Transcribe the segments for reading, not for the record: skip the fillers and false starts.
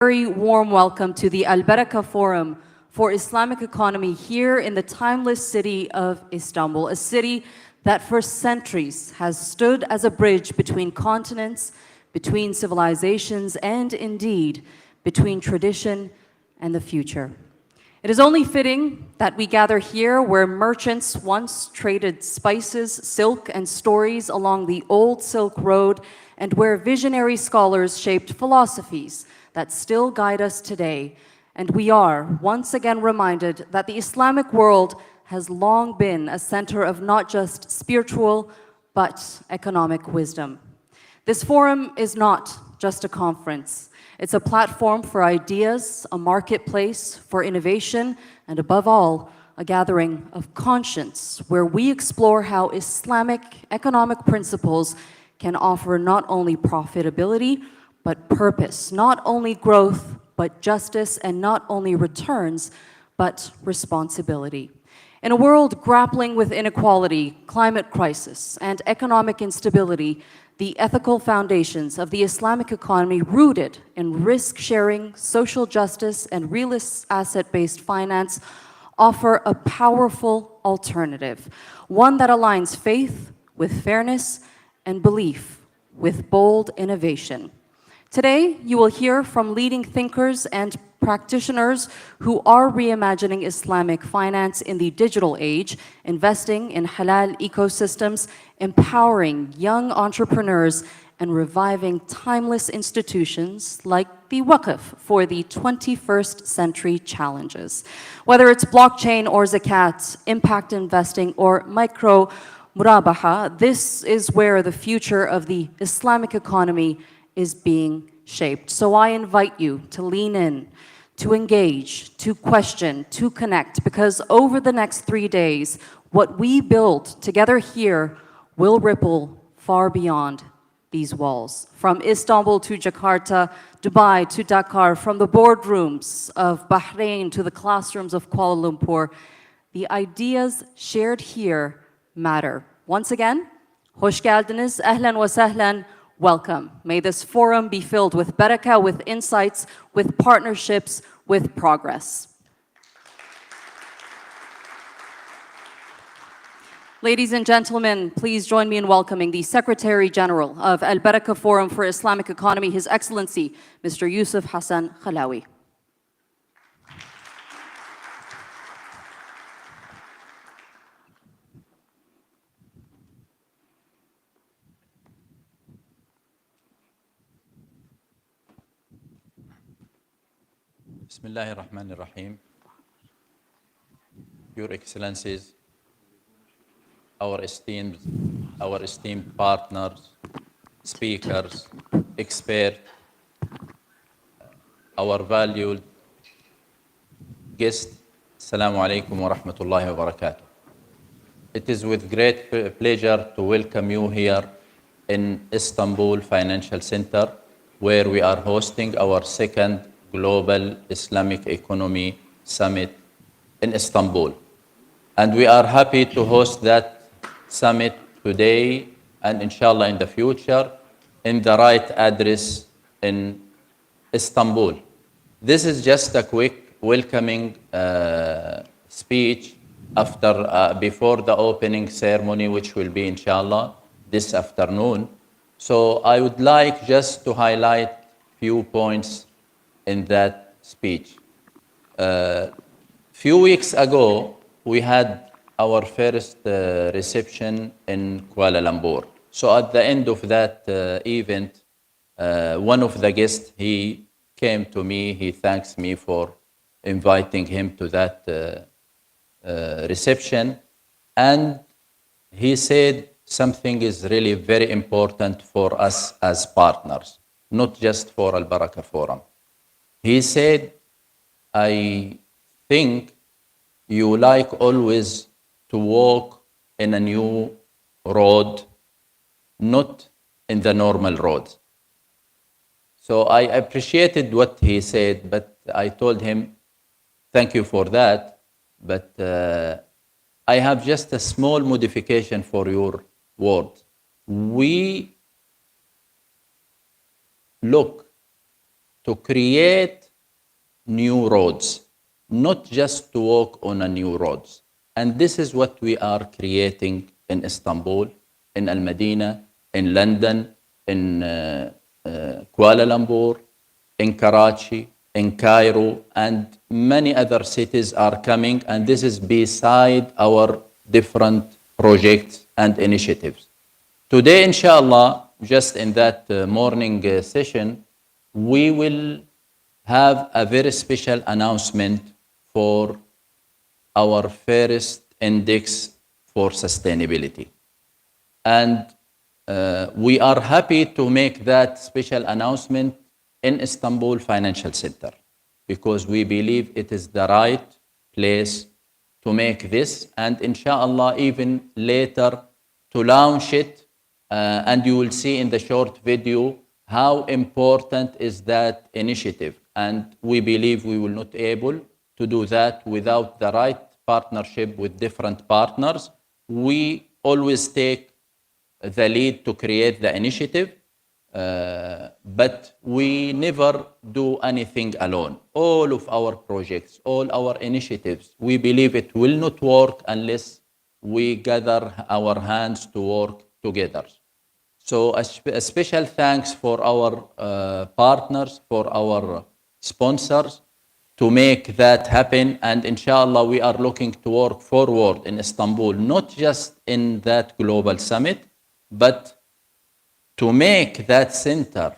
Very warm welcome to the AlBaraka Forum for Islamic Economy here in the timeless city of Istanbul, a city that for centuries has stood as a bridge between continents, between civilizations, and indeed, between tradition and the future. It is only fitting that we gather here where merchants once traded spices, silk, and stories along the old Silk Road, and where visionary scholars shaped philosophies that still guide us today. And we are once again reminded that the Islamic world has long been a center of not just spiritual, but economic wisdom. This forum is not just a conference. It's a platform for ideas, a marketplace for innovation, and above all, a gathering of conscience where we explore how Islamic economic principles can offer not only profitability, but purpose, not only growth, but justice, and not only returns, but responsibility. In a world grappling with inequality, climate crisis, and economic instability, the ethical foundations of the Islamic economy rooted in risk-sharing, social justice, and real asset-based finance offer a powerful alternative, one that aligns faith with fairness and belief with bold innovation. Today, you will hear from leading thinkers and practitioners who are reimagining Islamic finance in the digital age, investing in halal ecosystems, empowering young entrepreneurs, and reviving timeless institutions like the Waqf for the 21st century challenges. Whether it's blockchain or zakat, impact investing, or micro murabaha, this is where the future of the Islamic economy is being shaped. So I invite you to lean in, to engage, to question, to connect, because over the next 3 days, what we build together here will ripple far beyond these walls. From Istanbul to Jakarta, Dubai to Dakar, from the boardrooms of Bahrain to the classrooms of Kuala Lumpur, the ideas shared here matter. Once again, hoş geldiniz, ahlan wa sahlan. Welcome. May this forum be filled with barakah, with insights, with partnerships, with progress. Ladies and gentlemen, please join me in welcoming the Secretary General of AlBaraka Forum for Islamic Economy, His Excellency, Mr. Yusuf Hassan Khalawi. Bismillahir Rahmanir Rahim. Your Excellencies, our esteemed partners, speakers, experts, our valued guests, Assalamu alaikum wa rahmatullahi wa barakatuh. It is with great pleasure to welcome you here in Istanbul Financial Center, where we are hosting our second Global Islamic Economy Summit in Istanbul. And we are happy to host that summit today and inshallah in the future in the right address in Istanbul. This is just a quick welcoming speech before the opening ceremony, which will be inshallah this afternoon. So I would like just to highlight few points in that speech. Few weeks ago, we had our first reception in Kuala Lumpur. So at the end of that event, one of the guests, he came to me, he thanks me for inviting him to that reception. And he said something is really very important for us as partners, not just for AlBaraka Forum. He said, I think you like always to walk in a new road, not in the normal road. So I appreciated what he said, but I told him, thank you for that, but I have just a small modification for your word. We look to create new roads, not just to walk on a new roads. And this is what we are creating in Istanbul, in Al Madina, in London, in Kuala Lumpur, in Karachi, in Cairo, and many other cities are coming, and this is beside our different projects and initiatives. Today, inshallah, just in that morning session, we will have a very special announcement for our first index for sustainability. And we are happy to make that special announcement in Istanbul Financial Center because we believe it is the right place to make this, and inshallah even later to launch it, and you will see in the short video how important is that initiative, and we believe we will not able to do that without the right partnership with different partners. We always take the lead to create the initiative, but we never do anything alone. All of our projects, all our initiatives, we believe it will not work unless we gather our hands to work together. So a special thanks for our partners, for our sponsors to make that happen. And inshallah, we are looking to work forward in Istanbul, not just in that global summit, but to make that center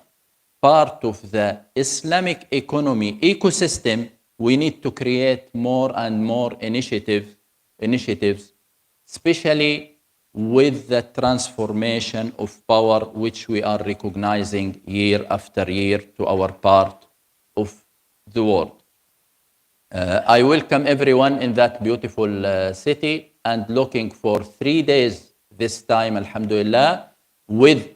part of the Islamic economy ecosystem. We need to create more and more initiatives, especially with the transformation of power which we are recognizing year after year to our part of the world. I welcome everyone in that beautiful city and looking for 3 days this time, alhamdulillah, with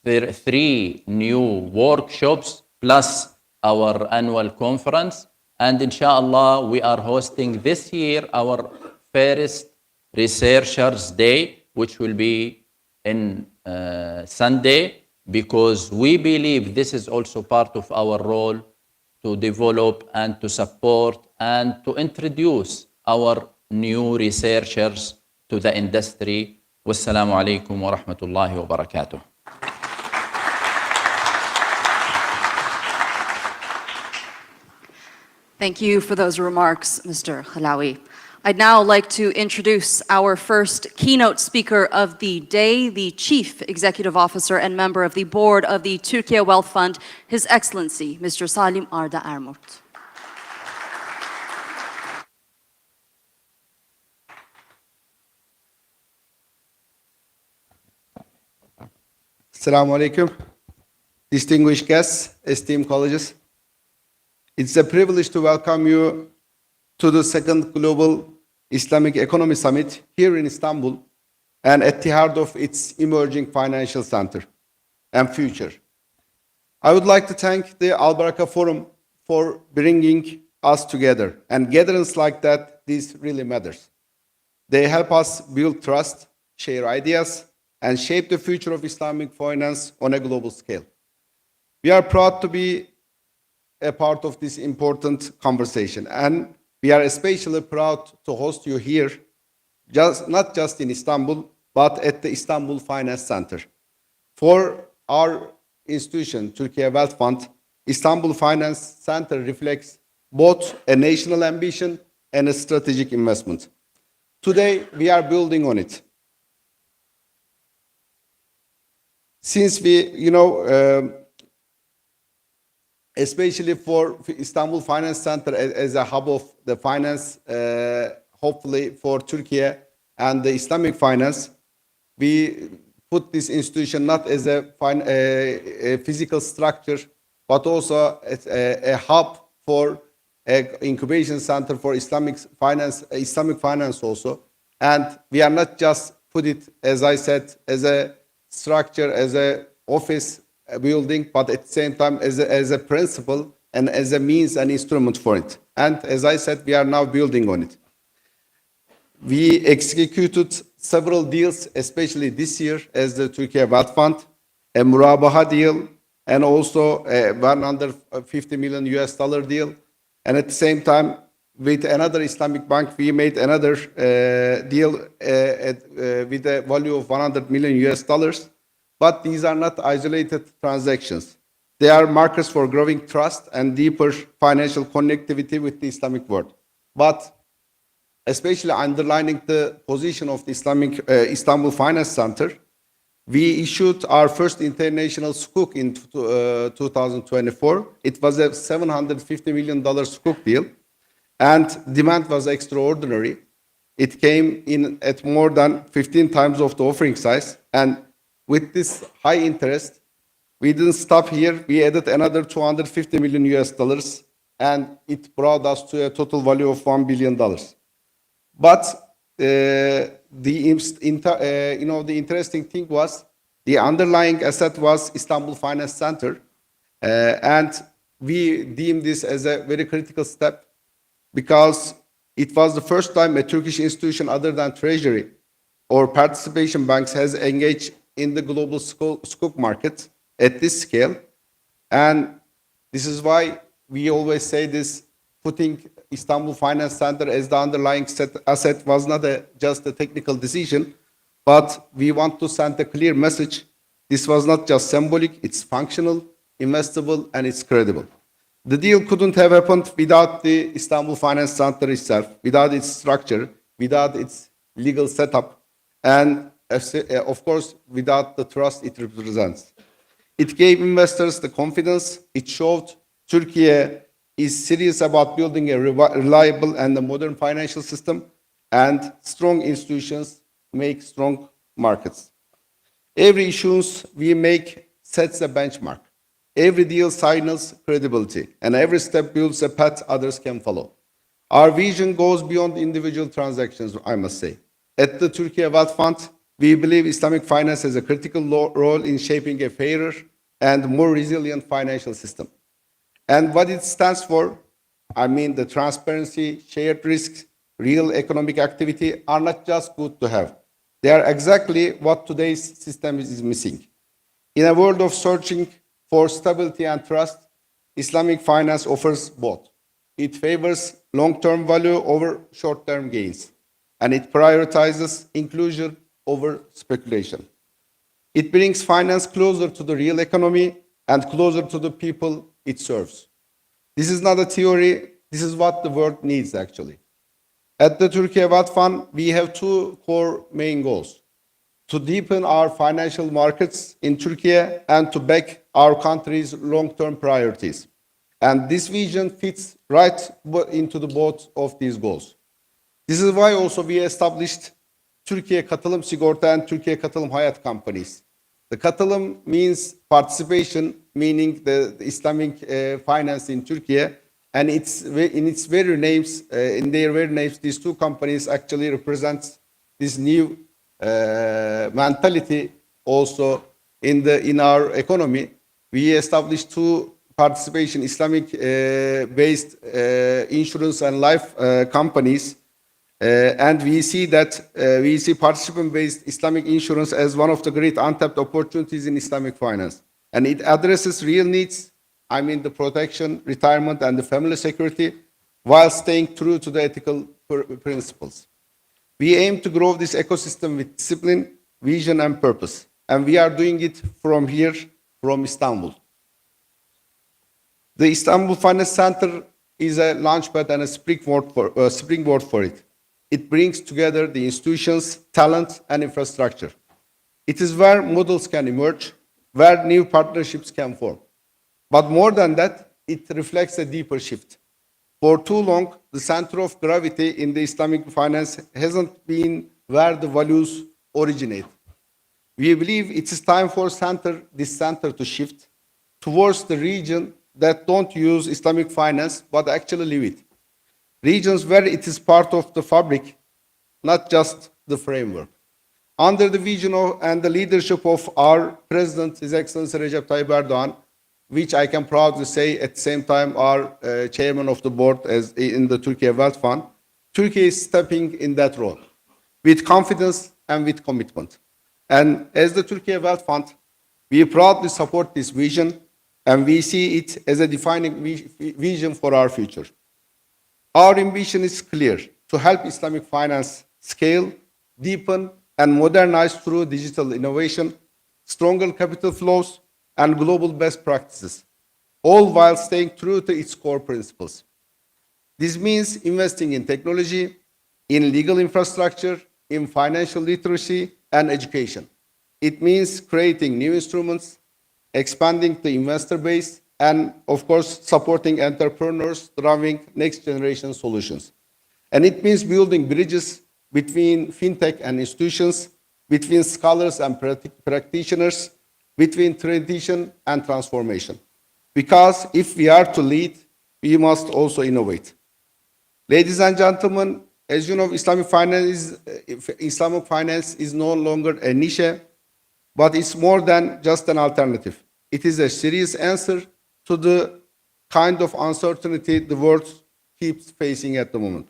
3 new workshops plus our annual conference. And inshallah, we are hosting this year our first Researchers Day, which will be in Sunday, because we believe this is also part of our role to develop and to support and to introduce our new researchers to the industry. Wassalamu alaikum wa rahmatullahi wa barakatuh. Thank you for those remarks, Mr. Khalawi. I'd now like to introduce our first keynote speaker of the day, the Chief Executive Officer and member of the Board of the Türkiye Wealth Fund, His Excellency, Mr. Salim Arda Ermurt. Assalamu alaikum. Distinguished guests, esteemed colleagues. It's a privilege to welcome you to the second Global Islamic Economy Summit here in Istanbul and at the heart of its emerging financial center and future. I would like to thank the AlBaraka Forum for bringing us together, and gatherings like that, this really matters. They help us build trust, share ideas, and shape the future of Islamic finance on a global scale. We are proud to be a part of this important conversation, and we are especially proud to host you here, not just in Istanbul, but at the Istanbul Finance Center. For our institution, Türkiye Wealth Fund, Istanbul Finance Center reflects both a national ambition and a strategic investment. Today, we are building on it. Since we, especially for Istanbul Finance Center as a hub of the finance, hopefully for Turkey and the Islamic finance, we put this institution not as a physical structure, but also as a hub for an incubation center for Islamic finance also. And we are not just put it, as I said, as a structure, as a office building, but at the same time as a principle and as a means and instrument for it. And as I said, we are now building on it. We executed several deals, especially this year as the Türkiye Wealth Fund, a Murabaha deal, and also a 150 million US dollar deal. And at the same time, with another Islamic bank, we made another deal with a value of 100 million US dollars. But these are not isolated transactions. They are markers for growing trust and deeper financial connectivity with the Islamic world. But especially underlining the position of the Istanbul Finance Center, we issued our first international sukuk in 2024. It was a $750 million sukuk deal, and demand was extraordinary. It came in at more than 15 times of the offering size, and with this high interest, we didn't stop here. We added another 250 million US dollars, and it brought us to a total value of $1 billion. But the interesting thing was the underlying asset was Istanbul Finance Center, and we deemed this as a very critical step because it was the first time a Turkish institution other than Treasury or participation banks has engaged in the global sukuk market at this scale. And this is why we always say this, putting Istanbul Finance Center as the underlying asset was not just a technical decision, but we want to send a clear message. This was not just symbolic, it's functional, investable, and it's credible. The deal couldn't have happened without the Istanbul Finance Center itself, without its structure, without its legal setup, and of course, without the trust it represents. It gave investors the confidence. It showed Turkey is serious about building a reliable and a modern financial system, and strong institutions make strong markets. Every issuance we make sets a benchmark. Every deal signals credibility, and every step builds a path others can follow. Our vision goes beyond individual transactions, I must say. At the Turkey Wealth Fund, we believe Islamic finance has a critical role in shaping a fairer and more resilient financial system. And what it stands for, I mean, the transparency, shared risks, real economic activity are not just good to have. They are exactly what today's system is missing. In a world of searching for stability and trust, Islamic finance offers both. It favors long-term value over short-term gains, and it prioritizes inclusion over speculation. It brings finance closer to the real economy and closer to the people it serves. This is not a theory, this is what the world needs actually. At the Türkiye Wealth Fund, we have two core main goals: to deepen our financial markets in Turkey and to back our country's long-term priorities. And this vision fits right into both of these goals. This is why also we established Türkiye Katılım Sigorta and Türkiye Katılım Hayat companies. The Katılım means participation, meaning the Islamic finance in Turkey, and in its very names, in their very names, these two companies actually represent this new mentality also in our economy. We established two participation Islamic based insurance and life companies. And we see participant-based Islamic insurance as one of the great untapped opportunities in Islamic finance. And it addresses real needs, I mean the protection, retirement, and the family security, while staying true to the ethical principles. We aim to grow this ecosystem with discipline, vision, and purpose. And we are doing it from here, from Istanbul. The Istanbul Finance Center is a launchpad and a springboard for it. It brings together the institutions, talent, and infrastructure. It is where models can emerge, where new partnerships can form. But more than that, it reflects a deeper shift. For too long, the center of gravity in the Islamic finance hasn't been where the values originate. We believe it is time for this center to shift towards the region that don't use Islamic finance, but actually live it. Regions where it is part of the fabric, not just the framework. Under the vision and the leadership of our President, His Excellency Recep Tayyip Erdoğan, which I can proudly say at the same time our chairman of the board as in the Türkiye Wealth Fund, Turkey is stepping in that role with confidence and with commitment. And as the Türkiye Wealth Fund, we proudly support this vision and we see it as a defining vision for our future. Our ambition is clear: to help Islamic finance scale, deepen, and modernize through digital innovation, stronger capital flows, and global best practices, all while staying true to its core principles. This means investing in technology, in legal infrastructure, in financial literacy, and education. It means creating new instruments, expanding the investor base, and of course, supporting entrepreneurs driving next generation solutions. And it means building bridges between fintech and institutions, between scholars and practitioners, between tradition and transformation. Because if we are to lead, we must also innovate. Ladies and gentlemen, as you know, Islamic finance is no longer a niche, but it's more than just an alternative. It is a serious answer to the kind of uncertainty the world keeps facing at the moment.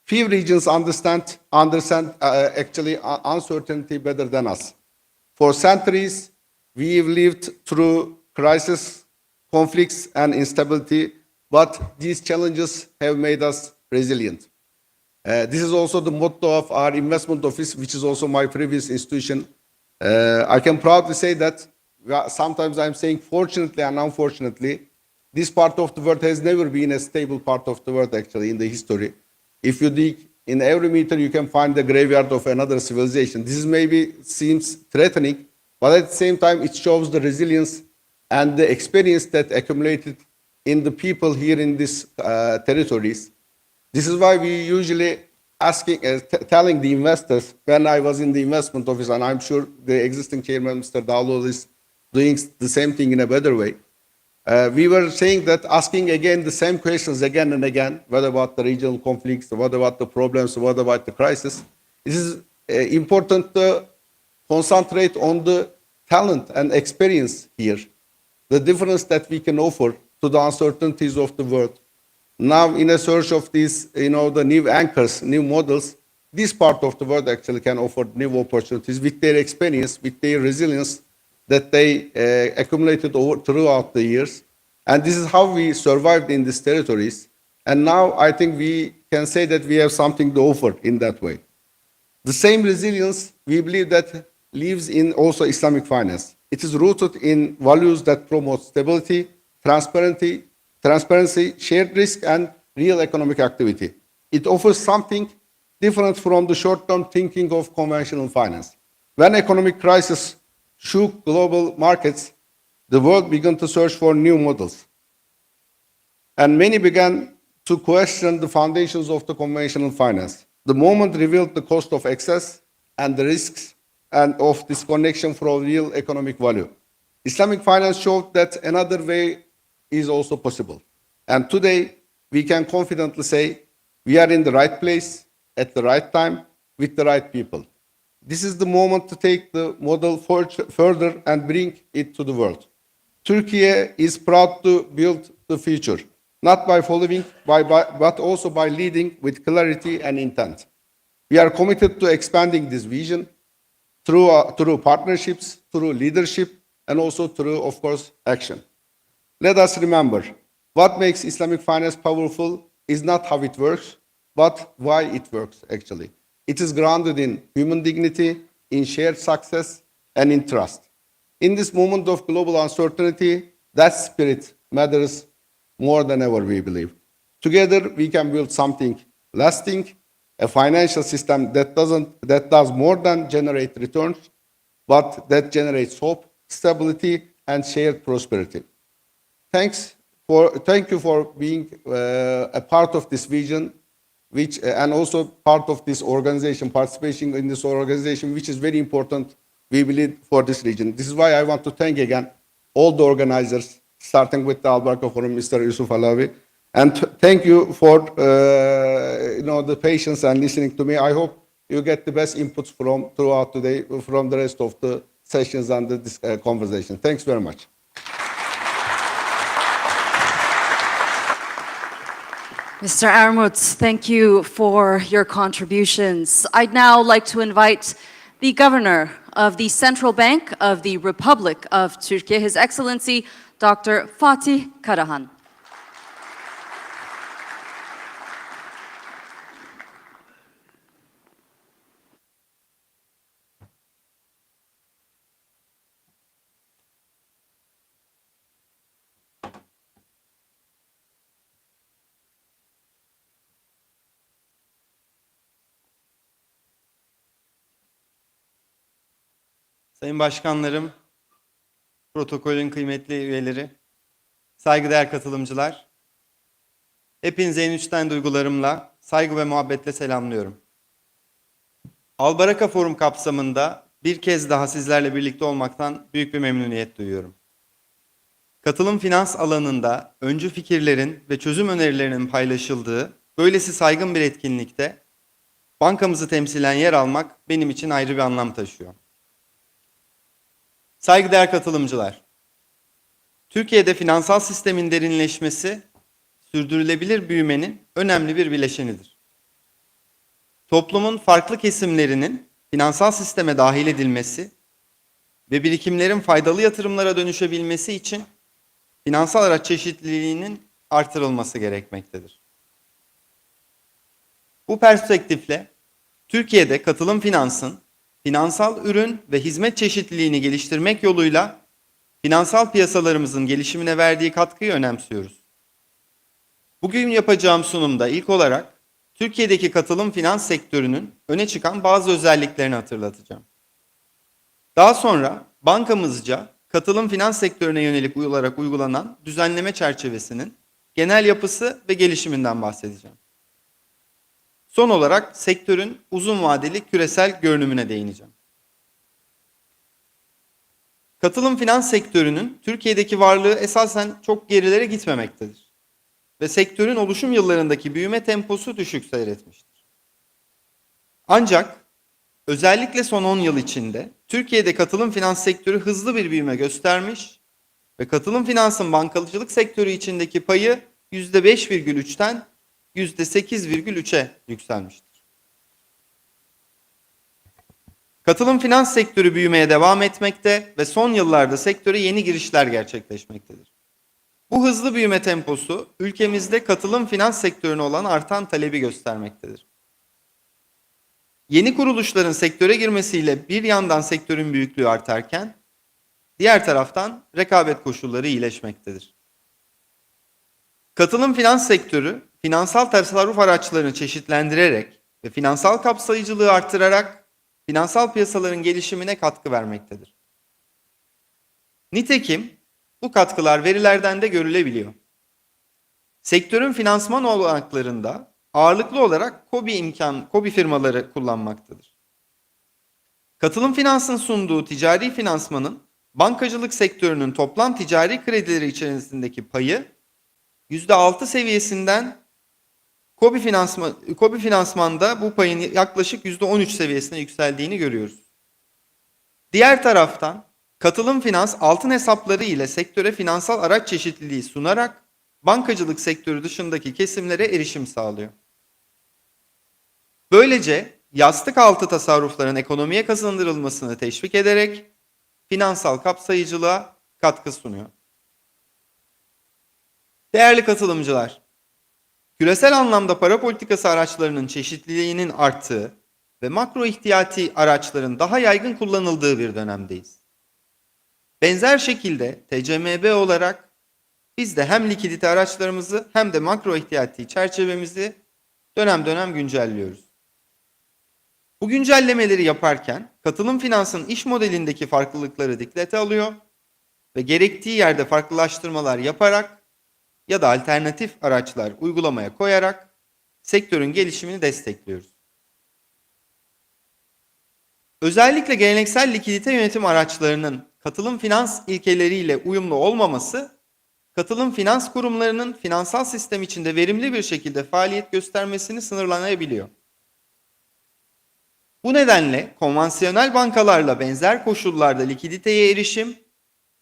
Few regions understand actually uncertainty better than us. For centuries, we've lived through crisis, conflicts, and instability, but these challenges have made us resilient. This is also the motto of our investment office, which is also my previous institution. I can proudly say that sometimes I'm saying fortunately and unfortunately, this part of the world has never been a stable part of the world actually in the history. If you dig in every meter, you can find the graveyard of another civilization. This is maybe seems threatening, but at the same time, it shows the resilience and the experience that accumulated in the people here in these territories. This is why we usually telling the investors, when I was in the investment office, and I'm sure the existing chairman, Mr. Dawlol, is doing the same thing in a better way. We were saying that asking again the same questions again and again, what about the regional conflicts, what about the problems, what about the crisis. It is important to concentrate on the talent and experience here, the difference that we can offer to the uncertainties of the world. Now, in a search of these, the new anchors, new models, this part of the world actually can offer new opportunities with their experience, with their resilience that they accumulated throughout the years. And this is how we survived in these territories. And now I think we can say that we have something to offer in that way. The same resilience, we believe, that lives in also Islamic finance. It is rooted in values that promote stability, transparency, shared risk, and real economic activity. It offers something different from the short-term thinking of conventional finance. When economic crisis shook global markets, the world began to search for new models. And many began to question the foundations of the conventional finance. The moment revealed the cost of excess and the risks and of disconnection from real economic value. Islamic finance showed that another way is also possible. And today, we can confidently say we are in the right place, at the right time, with the right people. This is the moment to take the model further and bring it to the world. Turkey is proud to build the future, not by following, but also by leading with clarity and intent. We are committed to expanding this vision through partnerships, through leadership, and also through, of course, action. Let us remember, what makes Islamic finance powerful is not how it works, but why it works, actually. It is grounded in human dignity, in shared success, and in trust. In this moment of global uncertainty, that spirit matters more than ever, we believe. Together, we can build something lasting, a financial system that does more than generate returns, but that generates hope, stability, and shared prosperity. Thank you for being a part of this vision, and also part of this organization, participation in this organization, which is very important, we believe, for this region. This is why I want to thank again all the organizers, starting with the AlBaraka Forum, Mr. Yusuf Alawi, and thank you for the patience and listening to me. I hope you get the best inputs throughout today from the rest of the sessions and this conversation. Thanks very much. Mr. Armut, thank you for your contributions. I'd now like to invite the Governor of the Central Bank of the Republic of Turkey, His Excellency Dr. Fatih Karahan. Sayın Başkanlarım, protokolün kıymetli üyeleri, saygıdeğer katılımcılar, hepinizi en içten duygularımla, saygı ve muhabbetle selamlıyorum. AlBaraka Forum kapsamında bir kez daha sizlerle birlikte olmaktan büyük bir memnuniyet duyuyorum. Katılım finans alanında öncü fikirlerin ve çözüm önerilerinin paylaşıldığı böylesi saygın bir etkinlikte bankamızı temsilen yer almak benim için ayrı bir anlam taşıyor. Saygıdeğer katılımcılar, Türkiye'de finansal sistemin derinleşmesi, sürdürülebilir büyümenin önemli bir bileşenidir. Toplumun farklı kesimlerinin finansal sisteme dahil edilmesi ve birikimlerin faydalı yatırımlara dönüşebilmesi için finansal araç çeşitliliğinin artırılması gerekmektedir. Bu perspektifle, Türkiye'de katılım finansın, finansal ürün ve hizmet çeşitliliğini geliştirmek yoluyla finansal piyasalarımızın gelişimine verdiği katkıyı önemsiyoruz. Bugün yapacağım sunumda ilk olarak Türkiye'deki katılım finans sektörünün öne çıkan bazı özelliklerini hatırlatacağım. Daha sonra bankamızca katılım finans sektörüne yönelik olarak uygulanan düzenleme çerçevesinin genel yapısı ve gelişiminden bahsedeceğim. Son olarak sektörün uzun vadeli küresel görünümüne değineceğim. Katılım finans sektörünün Türkiye'deki varlığı esasen çok gerilere gitmemektedir. Ve sektörün oluşum yıllarındaki büyüme temposu düşük seyretmiştir. Ancak özellikle son 10 yıl içinde Türkiye'de katılım finans sektörü hızlı bir büyüme göstermiş ve katılım finansın bankacılık sektörü içindeki payı %5,3'ten %8,3'e yükselmiştir. Katılım finans sektörü büyümeye devam etmekte ve son yıllarda sektöre yeni girişler gerçekleşmektedir. Bu hızlı büyüme temposu ülkemizde katılım finans sektörüne olan artan talebi göstermektedir. Yeni kuruluşların sektöre girmesiyle bir yandan sektörün büyüklüğü artarken, diğer taraftan rekabet koşulları iyileşmektedir. Katılım finans sektörü, finansal tasarruf araçlarını çeşitlendirerek ve finansal kapsayıcılığı artırarak finansal piyasaların gelişimine katkı vermektedir. Nitekim bu katkılar verilerden de görülebiliyor. Sektörün finansman olanaklarında ağırlıklı olarak KOBİ firmaları kullanmaktadır. Katılım finansın sunduğu ticari finansmanın bankacılık sektörünün toplam ticari kredileri içerisindeki payı %6 seviyesinden KOBİ finansmanda bu payın yaklaşık %13 seviyesine yükseldiğini görüyoruz. Diğer taraftan katılım finans altın hesapları ile sektöre finansal araç çeşitliliği sunarak bankacılık sektörü dışındaki kesimlere erişim sağlıyor. Böylece yastık altı tasarrufların ekonomiye kazandırılmasını teşvik ederek finansal kapsayıcılığa katkı sunuyor. Değerli katılımcılar, küresel anlamda para politikası araçlarının çeşitliliğinin arttığı ve makro ihtiyati araçların daha yaygın kullanıldığı bir dönemdeyiz. Benzer şekilde TCMB olarak biz de hem likidite araçlarımızı hem de makro ihtiyati çerçevemizi dönem dönem güncelliyoruz. Bu güncellemeleri yaparken katılım finansın iş modelindeki farklılıkları dikkate alıyor ve gerektiği yerde farklılaştırmalar yaparak ya da alternatif araçlar uygulamaya koyarak sektörün gelişimini destekliyoruz. Özellikle geleneksel likidite yönetim araçlarının katılım finans ilkeleriyle uyumlu olmaması, katılım finans kurumlarının finansal sistem içinde verimli bir şekilde faaliyet göstermesini sınırlanabiliyor. Bu nedenle konvansiyonel bankalarla benzer koşullarda likiditeye erişim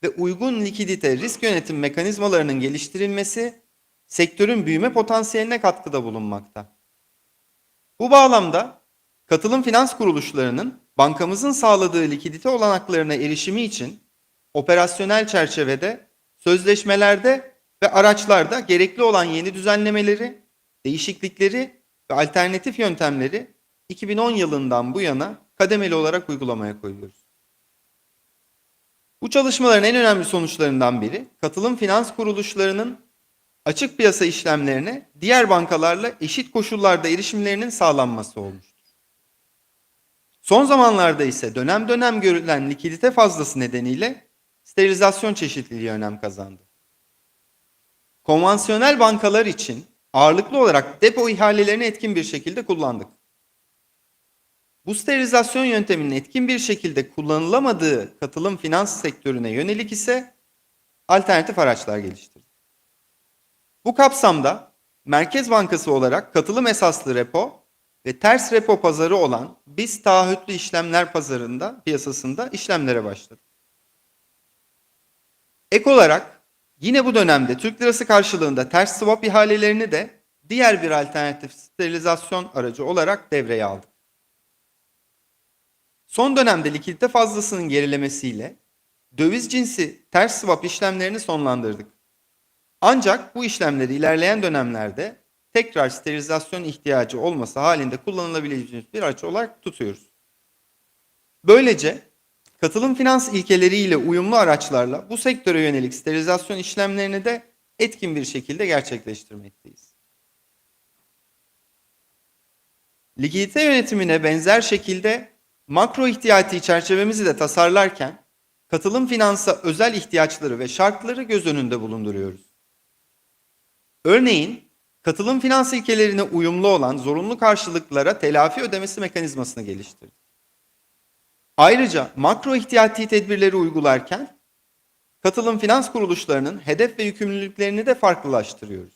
ve uygun likidite risk yönetim mekanizmalarının geliştirilmesi sektörün büyüme potansiyeline katkıda bulunmakta. Bu bağlamda katılım finans kuruluşlarının bankamızın sağladığı likidite olanaklarına erişimi için operasyonel çerçevede sözleşmelerde ve araçlarda gerekli olan yeni düzenlemeleri, değişiklikleri ve alternatif yöntemleri 2010 yılından bu yana kademeli olarak uygulamaya koyuyoruz. Bu çalışmaların en önemli sonuçlarından biri, katılım finans kuruluşlarının açık piyasa işlemlerine diğer bankalarla eşit koşullarda erişimlerinin sağlanması olmuştur. Son zamanlarda ise dönem dönem görülen likidite fazlası nedeniyle sterilizasyon çeşitliliği önem kazandı. Konvansiyonel bankalar için ağırlıklı olarak depo ihalelerini etkin bir şekilde kullandık. Bu sterilizasyon yönteminin etkin bir şekilde kullanılamadığı katılım finans sektörüne yönelik ise alternatif araçlar geliştirdik. Bu kapsamda Merkez Bankası olarak katılım esaslı repo ve ters repo pazarı olan BIST taahhütlü işlemler piyasasında işlemlere başladık. Ek olarak yine bu dönemde Türk lirası karşılığında ters swap ihalelerini de diğer bir alternatif sterilizasyon aracı olarak devreye aldık. Son dönemde likidite fazlasının gerilemesiyle döviz cinsi ters swap işlemlerini sonlandırdık. Ancak bu işlemleri ilerleyen dönemlerde tekrar sterilizasyon ihtiyacı olması halinde kullanılabileceğimiz bir araç olarak tutuyoruz. Böylece katılım finans ilkeleriyle uyumlu araçlarla bu sektöre yönelik sterilizasyon işlemlerini de etkin bir şekilde gerçekleştirmekteyiz. Likidite yönetimine benzer şekilde makro ihtiyati çerçevemizi de tasarlarken katılım finansa özel ihtiyaçları ve şartları göz önünde bulunduruyoruz. Örneğin katılım finans ilkelerine uyumlu olan zorunlu karşılıklara telafi ödemesi mekanizmasını geliştirdik. Ayrıca makro ihtiyati tedbirleri uygularken katılım finans kuruluşlarının hedef ve yükümlülüklerini de farklılaştırıyoruz.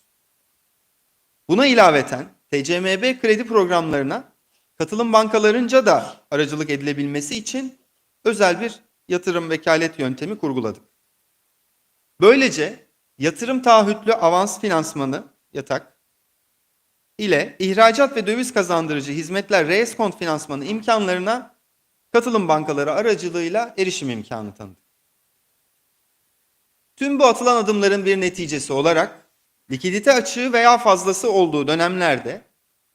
Buna ilaveten TCMB kredi programlarına katılım bankalarınca da aracılık edilebilmesi için özel bir yatırım vekalet yöntemi kurguladık. Böylece yatırım taahhütlü avans finansmanı yatak ile ihracat ve döviz kazandırıcı hizmetler reeskont finansmanı imkanlarına katılım bankaları aracılığıyla erişim imkanı tanıdık. Tüm bu atılan adımların bir neticesi olarak likidite açığı veya fazlası olduğu dönemlerde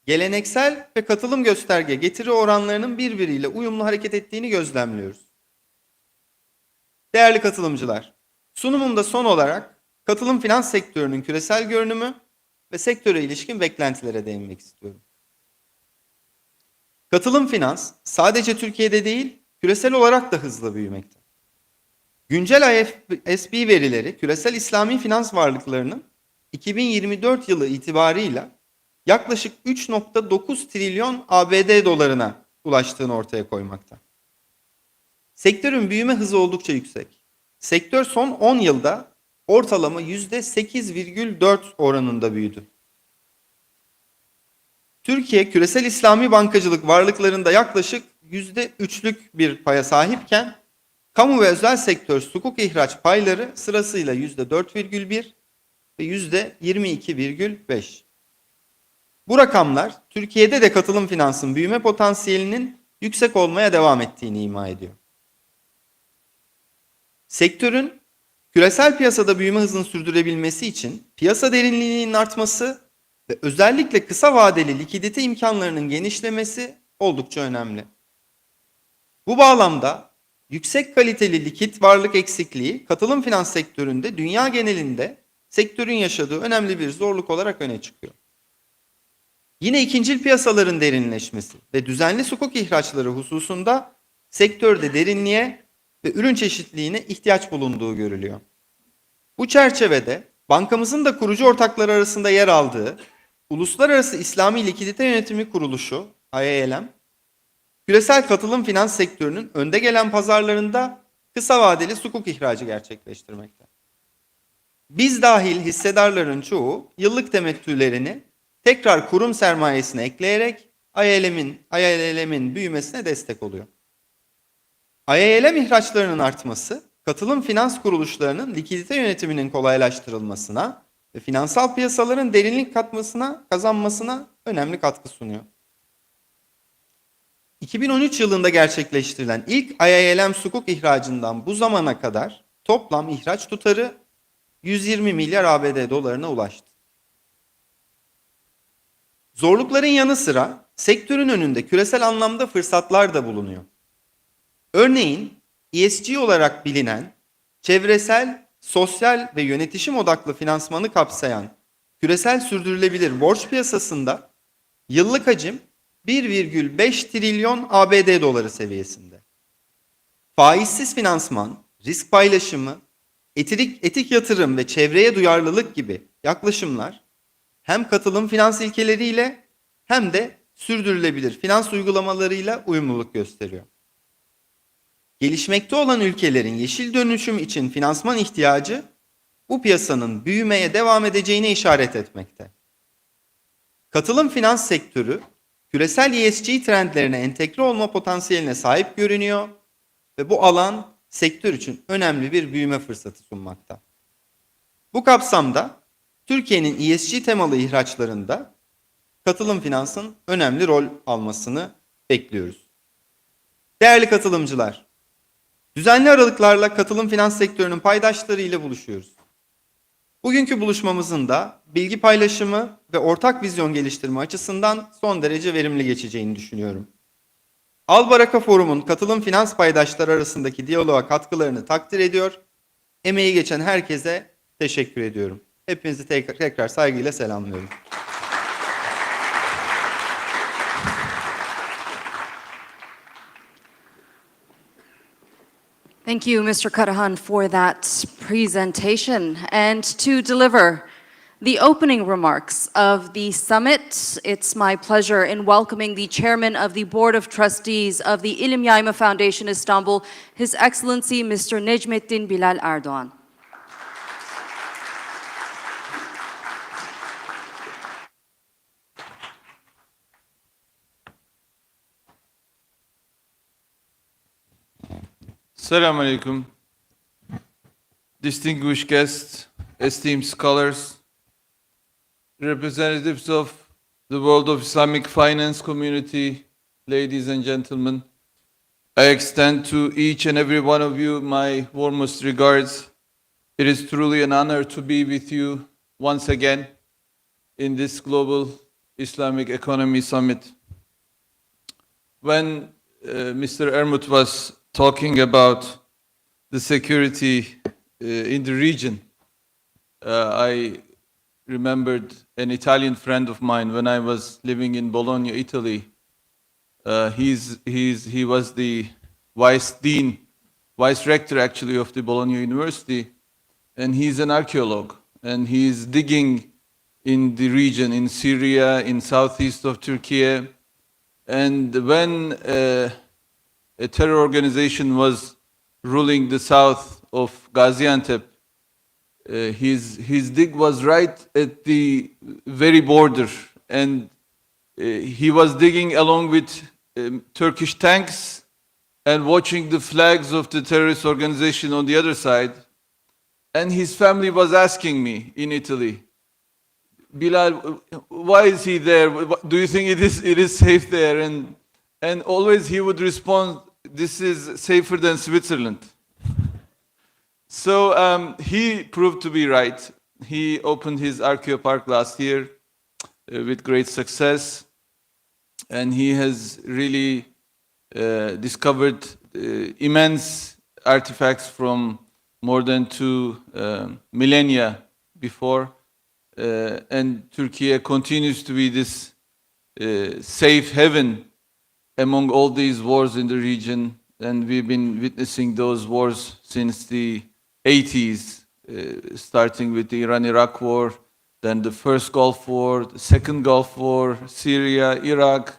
geleneksel ve katılım gösterge getiri oranlarının birbiriyle uyumlu hareket ettiğini gözlemliyoruz. Değerli katılımcılar, sunumumda son olarak katılım finans sektörünün küresel görünümü ve sektöre ilişkin beklentilere değinmek istiyorum. Katılım finans sadece Türkiye'de değil, küresel olarak da hızla büyümekte. Güncel IFSB verileri küresel İslami finans varlıklarının 2024 yılı itibarıyla yaklaşık 3,9 trilyon ABD dolarına ulaştığını ortaya koymakta. Sektörün büyüme hızı oldukça yüksek. Sektör son 10 yılda ortalama %8,4 oranında büyüdü. Türkiye küresel İslami bankacılık varlıklarında yaklaşık %3'lük bir paya sahipken kamu ve özel sektör sukuk ihraç payları sırasıyla %4,1 ve %22,5. Bu rakamlar Türkiye'de de katılım finansın büyüme potansiyelinin yüksek olmaya devam ettiğini ima ediyor. Sektörün küresel piyasada büyüme hızını sürdürebilmesi için piyasa derinliğinin artması ve özellikle kısa vadeli likidite imkanlarının genişlemesi oldukça önemli. Bu bağlamda yüksek kaliteli likit varlık eksikliği katılım finans sektöründe dünya genelinde sektörün yaşadığı önemli bir zorluk olarak öne çıkıyor. Yine ikincil piyasaların derinleşmesi ve düzenli sukuk ihraçları hususunda sektörde derinliğe ve ürün çeşitliliğine ihtiyaç bulunduğu görülüyor. Bu çerçevede bankamızın da kurucu ortakları arasında yer aldığı Uluslararası İslami Likidite Yönetimi Kuruluşu IALM, küresel katılım finans sektörünün önde gelen pazarlarında kısa vadeli sukuk ihracı gerçekleştirmekte. Biz dahil hissedarların çoğu yıllık temettülerini tekrar kurum sermayesine ekleyerek IALM'in büyümesine destek oluyor. IALM ihraçlarının artması, katılım finans kuruluşlarının likidite yönetiminin kolaylaştırılmasına ve finansal piyasaların derinlik kazanmasına önemli katkı sunuyor. 2013 yılında gerçekleştirilen ilk IALM sukuk ihracından bu zamana kadar toplam ihraç tutarı 120 milyar ABD dolarına ulaştı. Zorlukların yanı sıra sektörün önünde küresel anlamda fırsatlar da bulunuyor. Örneğin ESG olarak bilinen çevresel, sosyal ve yönetişim odaklı finansmanı kapsayan küresel sürdürülebilir borç piyasasında yıllık hacim 1,5 trilyon ABD doları seviyesinde. Faizsiz finansman, risk paylaşımı, etik yatırım ve çevreye duyarlılık gibi yaklaşımlar hem katılım finans ilkeleriyle hem de sürdürülebilir finans uygulamalarıyla uyumluluk gösteriyor. Gelişmekte olan ülkelerin yeşil dönüşüm için finansman ihtiyacı bu piyasanın büyümeye devam edeceğine işaret etmekte. Katılım finans sektörü küresel ESG trendlerine entegre olma potansiyeline sahip görünüyor ve bu alan sektör için önemli bir büyüme fırsatı sunmakta. Bu kapsamda Türkiye'nin ESG temalı ihraçlarında katılım finansın önemli rol almasını bekliyoruz. Değerli katılımcılar, düzenli aralıklarla katılım finans sektörünün paydaşları ile buluşuyoruz. Bugünkü buluşmamızın da bilgi paylaşımı ve ortak vizyon geliştirme açısından son derece verimli geçeceğini düşünüyorum. AlBaraka Forum'un katılım finans paydaşları arasındaki diyaloğa katkılarını takdir ediyor, emeği geçen herkese teşekkür ediyorum. Hepinizi tekrar saygıyla selamlıyorum. Thank you, Mr. Karahan, for that presentation. And to deliver the opening remarks of the summit, it's my pleasure in welcoming the chairman of the Board of Trustees of the İlim Yayma Foundation Istanbul, His Excellency Mr. Necmettin Bilal Erdoğan. Assalamu alaikum. Distinguished guests, esteemed scholars, representatives of the world of Islamic finance community, ladies and gentlemen, I extend to each and every one of you my warmest regards. It is truly an honor to be with you once again in this Global Islamic Economy Summit. When Mr. Ermut was talking about the security in the region, I remembered an Italian friend of mine when I was living in Bologna, Italy. He was the vice rector actually of the Bologna University, and he's an archaeologist, and he's digging in the region, in Syria, in southeast of Turkey, and when a terror organization was ruling the south of Gaziantep, his dig was right at the very border, and he was digging along with Turkish tanks and watching the flags of the terrorist organization on the other side. And his family was asking me in Italy, Bilal, why is he there? Do you think it is safe there? And always he would respond, this is safer than Switzerland. So he proved to be right. He opened his Archeo Park last year with great success. And he has really discovered immense artifacts from more than 2 millennia before. And Turkey continues to be this safe haven among all these wars in the region, and we've been witnessing those wars since the 80s, starting with the Iran-Iraq war, then the first Gulf War, the second Gulf War, Syria, Iraq,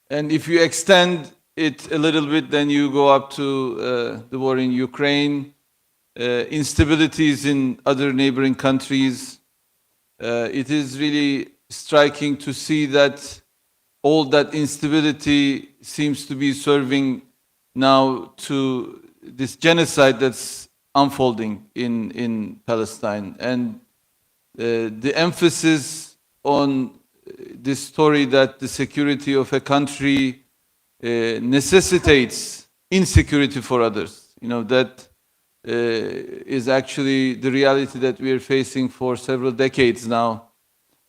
and if you extend it a little bit, then you go up to the war in Ukraine, instabilities in other neighboring countries. It is really striking to see that all that instability seems to be serving now to this genocide that's unfolding in Palestine. And the emphasis on this story that the security of a country necessitates insecurity for others. You know, that is actually the reality that we are facing for several decades now.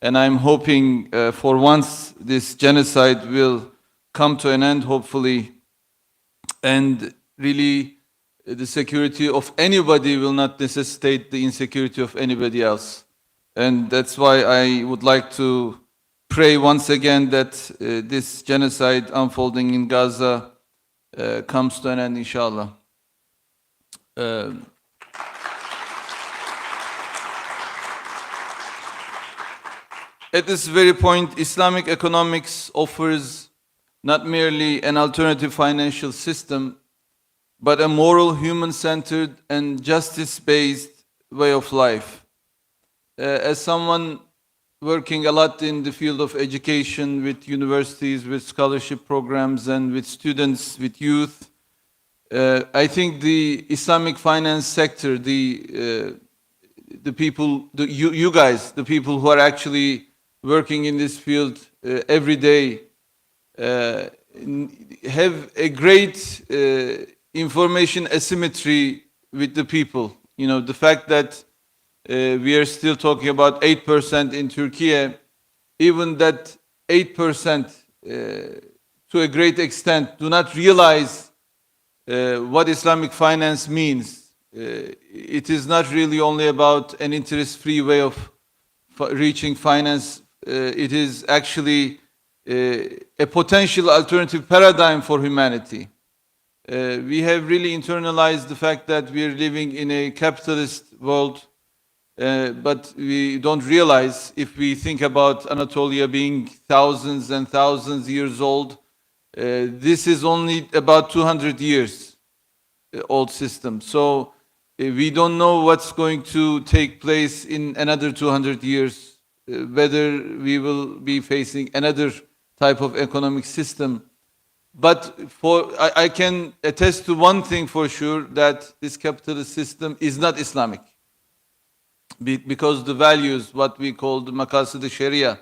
And I'm hoping for once this genocide will come to an end, hopefully, and really the security of anybody will not necessitate the insecurity of anybody else. And that's why I would like to pray once again that this genocide unfolding in Gaza comes to an end, inshallah. At this very point, Islamic economics offers not merely an alternative financial system, but a moral, human-centered, and justice-based way of life. As someone working a lot in the field of education with universities, with scholarship programs, and with students, with youth, I think the Islamic finance sector, the people, you guys, the people who are actually working in this field every day, have a great information asymmetry with the people. You know, the fact that we are still talking about 8% in Turkey, even that 8% to a great extent do not realize what Islamic finance means. It is not really only about an interest-free way of reaching finance. It is actually a potential alternative paradigm for humanity. We have really internalized the fact that we are living in a capitalist world, but we don't realize, if we think about Anatolia being thousands and thousands years old, this is only about 200 years old system. So we don't know what's going to take place in another 200 years, whether we will be facing another type of economic system. But I can attest to one thing for sure, that this capitalist system is not Islamic. Because the values, what we call the maqasid Sharia,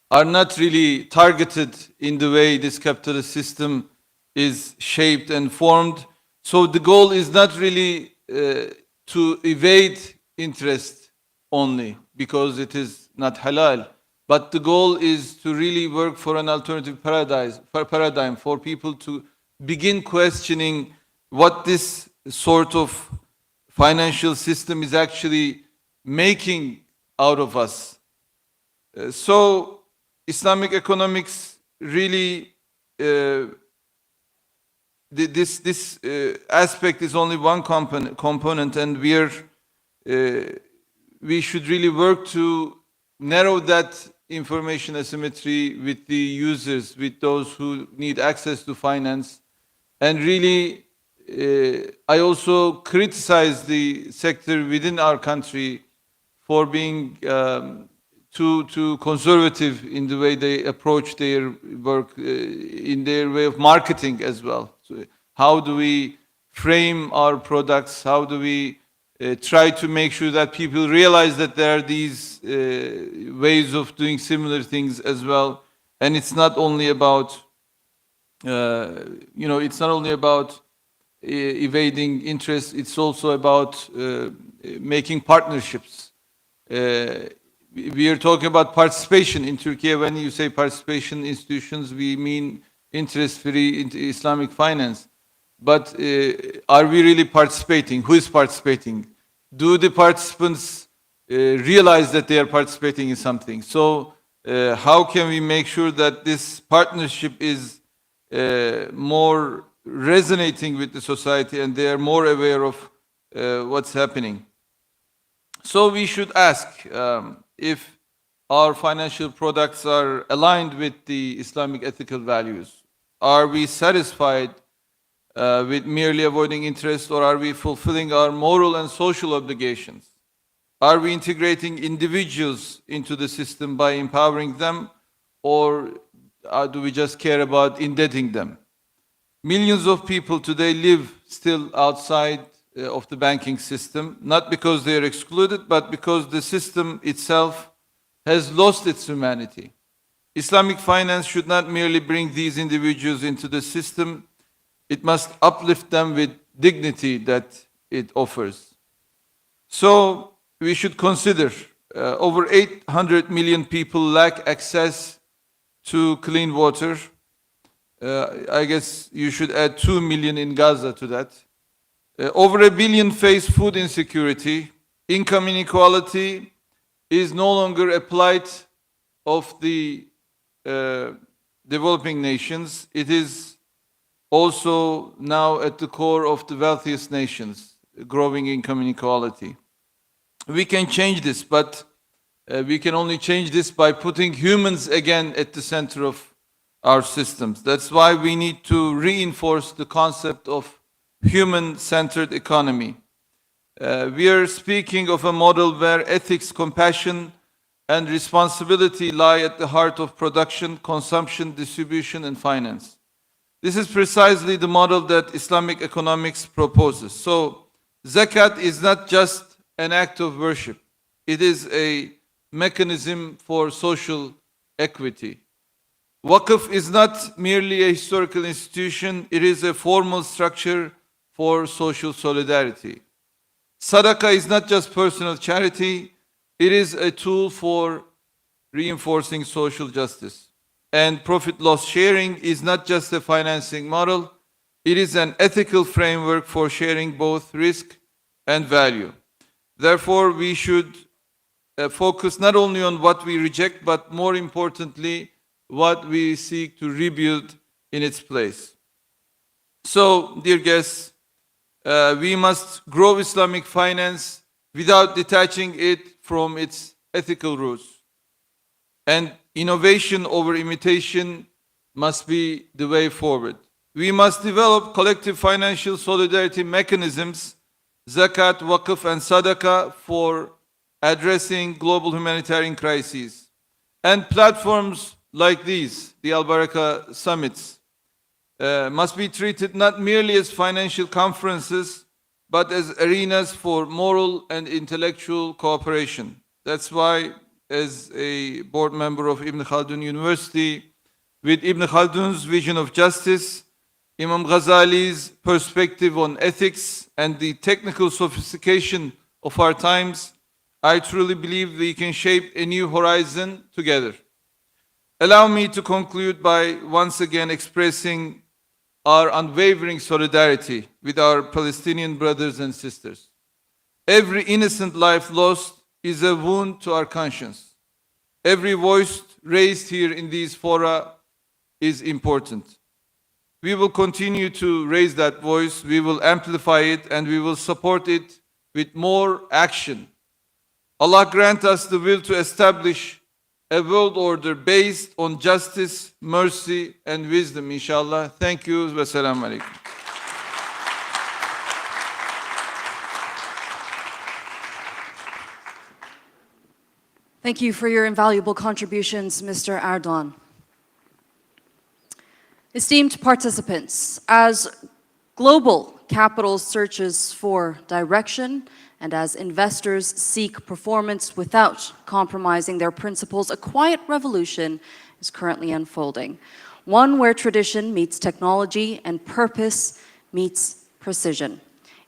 are not really targeted in the way this capitalist system is shaped and formed. So the goal is not really to evade interest only, because it is not halal. But the goal is to really work for an alternative paradigm for people to begin questioning what this sort of financial system is actually making out of us. So Islamic economics really, this aspect is only one component, and we should really work to narrow that information asymmetry with the users, with those who need access to finance. And really, I also criticize the sector within our country for being too conservative in the way they approach their work, in their way of marketing as well. So how do we frame our products? How do we try to make sure that people realize that there are these ways of doing similar things as well? And it's not only about, it's not only about evading interest. It's also about making partnerships. We are talking about participation in Turkey. When you say participation institutions, we mean interest-free Islamic finance. But are we really participating? Who is participating? Do the participants realize that they are participating in something? So how can we make sure that this partnership is more resonating with the society and they are more aware of what's happening? So we should ask if our financial products are aligned with the Islamic ethical values. Are we satisfied with merely avoiding interest, or are we fulfilling our moral and social obligations? Are we integrating individuals into the system by empowering them, or do we just care about indebting them? Millions of people today live still outside of the banking system, not because they are excluded, but because the system itself has lost its humanity. Islamic finance should not merely bring these individuals into the system, it must uplift them with dignity that it offers. So we should consider over 800 million people lack access to clean water. I guess you should add 2 million in Gaza to that. Over 1 billion face food insecurity. Income inequality is no longer a plight of the developing nations. It is also now at the core of the wealthiest nations, growing income inequality. We can change this, but we can only change this by putting humans again at the center of our systems. That's why we need to reinforce the concept of human-centered economy. We are speaking of a model where ethics, compassion, and responsibility lie at the heart of production, consumption, distribution, and finance. This is precisely the model that Islamic economics proposes. So, zakat is not just an act of worship. It is a mechanism for social equity. Waqf is not merely a historical institution, it is a formal structure for social solidarity. Sadaqah is not just personal charity, it is a tool for reinforcing social justice. And profit-loss sharing is not just a financing model, it is an ethical framework for sharing both risk and value. Therefore, we should focus not only on what we reject, but more importantly, what we seek to rebuild in its place. So, dear guests, we must grow Islamic finance without detaching it from its ethical roots. And innovation over imitation must be the way forward. We must develop collective financial solidarity mechanisms, zakat, waqf, and sadaqah for addressing global humanitarian crises. And platforms like these, the AlBaraka summits, must be treated not merely as financial conferences, but as arenas for moral and intellectual cooperation. That's why, as a board member of Ibn Khaldun University, with Ibn Khaldun's vision of justice, Imam Ghazali's perspective on ethics, and the technical sophistication of our times, I truly believe we can shape a new horizon together. Allow me to conclude by once again expressing our unwavering solidarity with our Palestinian brothers and sisters. Every innocent life lost is a wound to our conscience. Every voice raised here in these fora is important. We will continue to raise that voice, we will amplify it, and we will support it with more action. Allah grant us the will to establish a world order based on justice, mercy, and wisdom, inshallah. Thank you. Wassalamu alaikum. Thank you for your invaluable contributions, Mr. Erdoğan. Esteemed participants, as global capital searches for direction and as investors seek performance without compromising their principles, a quiet revolution is currently unfolding. One where tradition meets technology and purpose meets precision.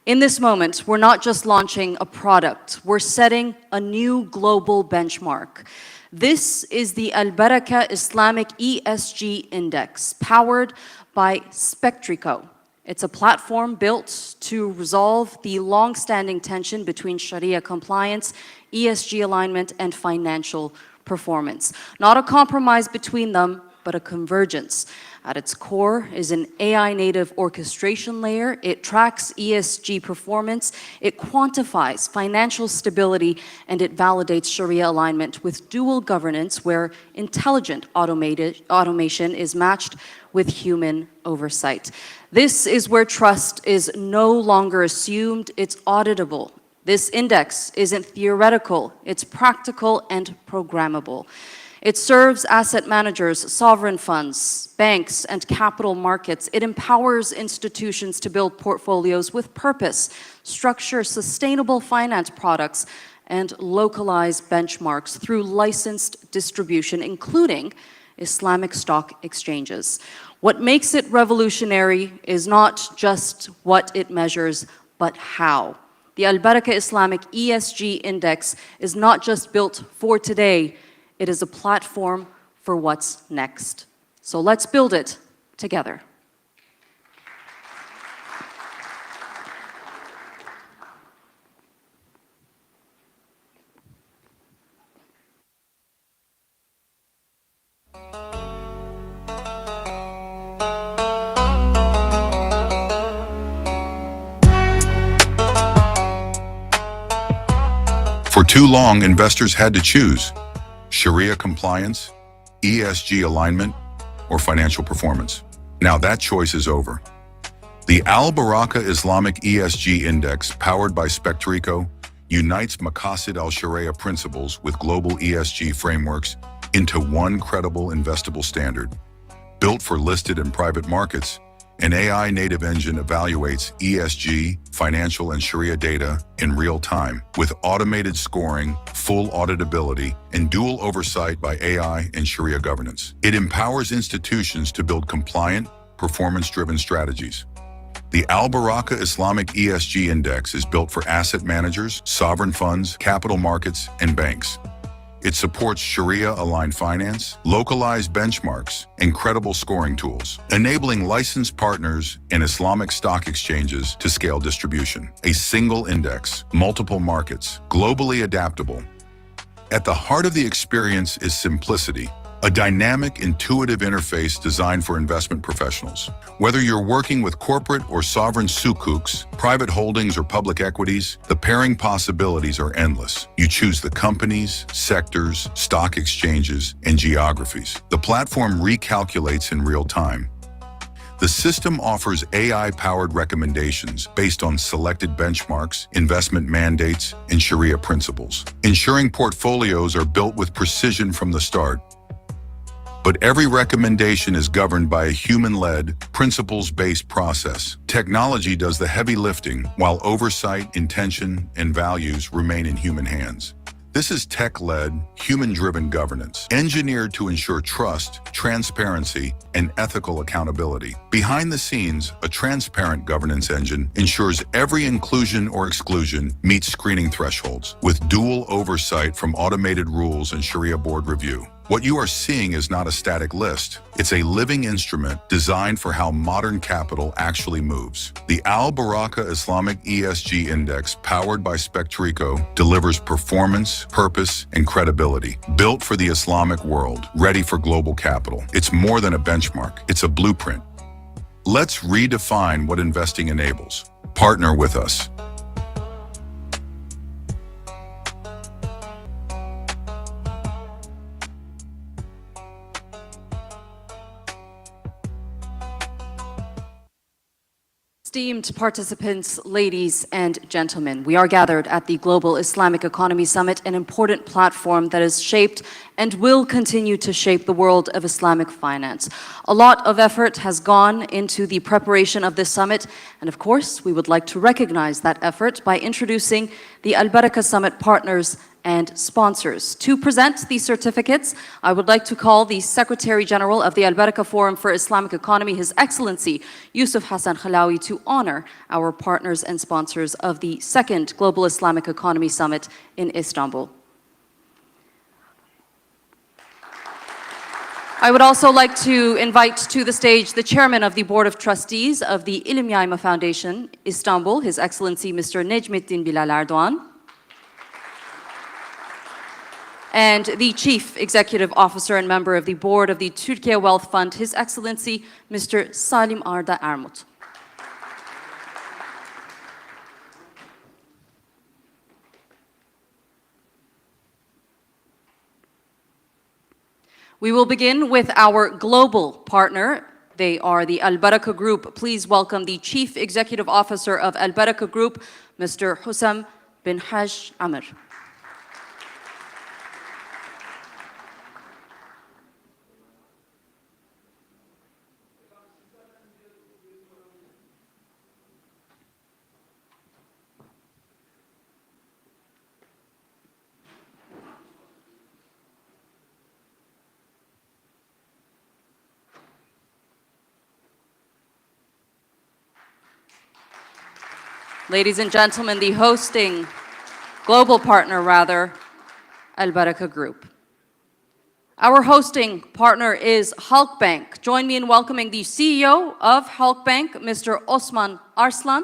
In this moment, we're not just launching a product, we're setting a new global benchmark. This is the AlBaraka Islamic ESG Index, powered by Spectrico. It's a platform built to resolve the long-standing tension between Sharia compliance, ESG alignment, and financial performance. Not a compromise between them, but a convergence. At its core is an AI-native orchestration layer. It tracks ESG performance, it quantifies financial stability, and it validates Sharia alignment with dual governance where intelligent automation is matched with human oversight. This is where trust is no longer assumed, it's auditable. This index isn't theoretical, it's practical and programmable. It serves asset managers, sovereign funds, banks, and capital markets. It empowers institutions to build portfolios with purpose, structure sustainable finance products, and localize benchmarks through licensed distribution, including Islamic stock exchanges. What makes it revolutionary is not just what it measures, but how. The AlBaraka Islamic ESG Index is not just built for today, it is a platform for what's next. So let's build it together. For too long, investors had to choose Sharia compliance, ESG alignment, or financial performance. Now that choice is over. The AlBaraka Islamic ESG Index, powered by Spectrico, unites Maqasid al-Sharia principles with global ESG frameworks into one credible investable standard. Built for listed and private markets, an AI-native engine evaluates ESG, financial, and Sharia data in real time with automated scoring, full auditability, and dual oversight by AI and Sharia governance. It empowers institutions to build compliant, performance-driven strategies. The AlBaraka Islamic ESG Index is built for asset managers, sovereign funds, capital markets, and banks. It supports Sharia-aligned finance, localized benchmarks, and credible scoring tools, enabling licensed partners and Islamic stock exchanges to scale distribution. A single index, multiple markets, globally adaptable. At the heart of the experience is simplicity, a dynamic, intuitive interface designed for investment professionals. Whether you're working with corporate or sovereign sukuks, private holdings or public equities, the pairing possibilities are endless. You choose the companies, sectors, stock exchanges, and geographies. The platform recalculates in real time. The system offers AI-powered recommendations based on selected benchmarks, investment mandates, and Sharia principles, ensuring portfolios are built with precision from the start. But every recommendation is governed by a human-led, principles-based process. Technology does the heavy lifting, while oversight, intention, and values remain in human hands. This is tech-led, human-driven governance, engineered to ensure trust, transparency, and ethical accountability. Behind the scenes, a transparent governance engine ensures every inclusion or exclusion meets screening thresholds, with dual oversight from automated rules and Sharia board review. What you are seeing is not a static list. It's a living instrument designed for how modern capital actually moves. The AlBaraka Islamic ESG Index, powered by Spectrico, delivers performance, purpose, and credibility. Built for the Islamic world, ready for global capital. It's more than a benchmark. It's a blueprint. Let's redefine what investing enables. Partner with us. Esteemed participants, ladies and gentlemen, we are gathered at the Global Islamic Economy Summit, an important platform that has shaped and will continue to shape the world of Islamic finance. A lot of effort has gone into the preparation of this summit, and of course, we would like to recognize that effort by introducing the AlBaraka Summit partners and sponsors. To present these certificates, I would like to call the Secretary General of the AlBaraka Forum for Islamic Economy, His Excellency Yusuf Hassan Khalawi, to honor our partners and sponsors of the second Global Islamic Economy Summit in Istanbul. I would also like to invite to the stage the Chairman of the Board of Trustees of the İlim Yayma Foundation, Istanbul, His Excellency Mr. Necmettin Bilal Erdoğan, and the Chief Executive Officer and member of the Board of the Türkiye Wealth Fund, His Excellency Mr. Salim Arda Ermut. We will begin with our global partner. They are the AlBaraka Group. Please welcome the Chief Executive Officer of AlBaraka Group, Mr. Hussam bin Haj Amr. Ladies and gentlemen, the hosting global partner, rather, AlBaraka Group. Our hosting partner is Halkbank. Join me in welcoming the CEO of Halkbank, Mr. Osman Arslan.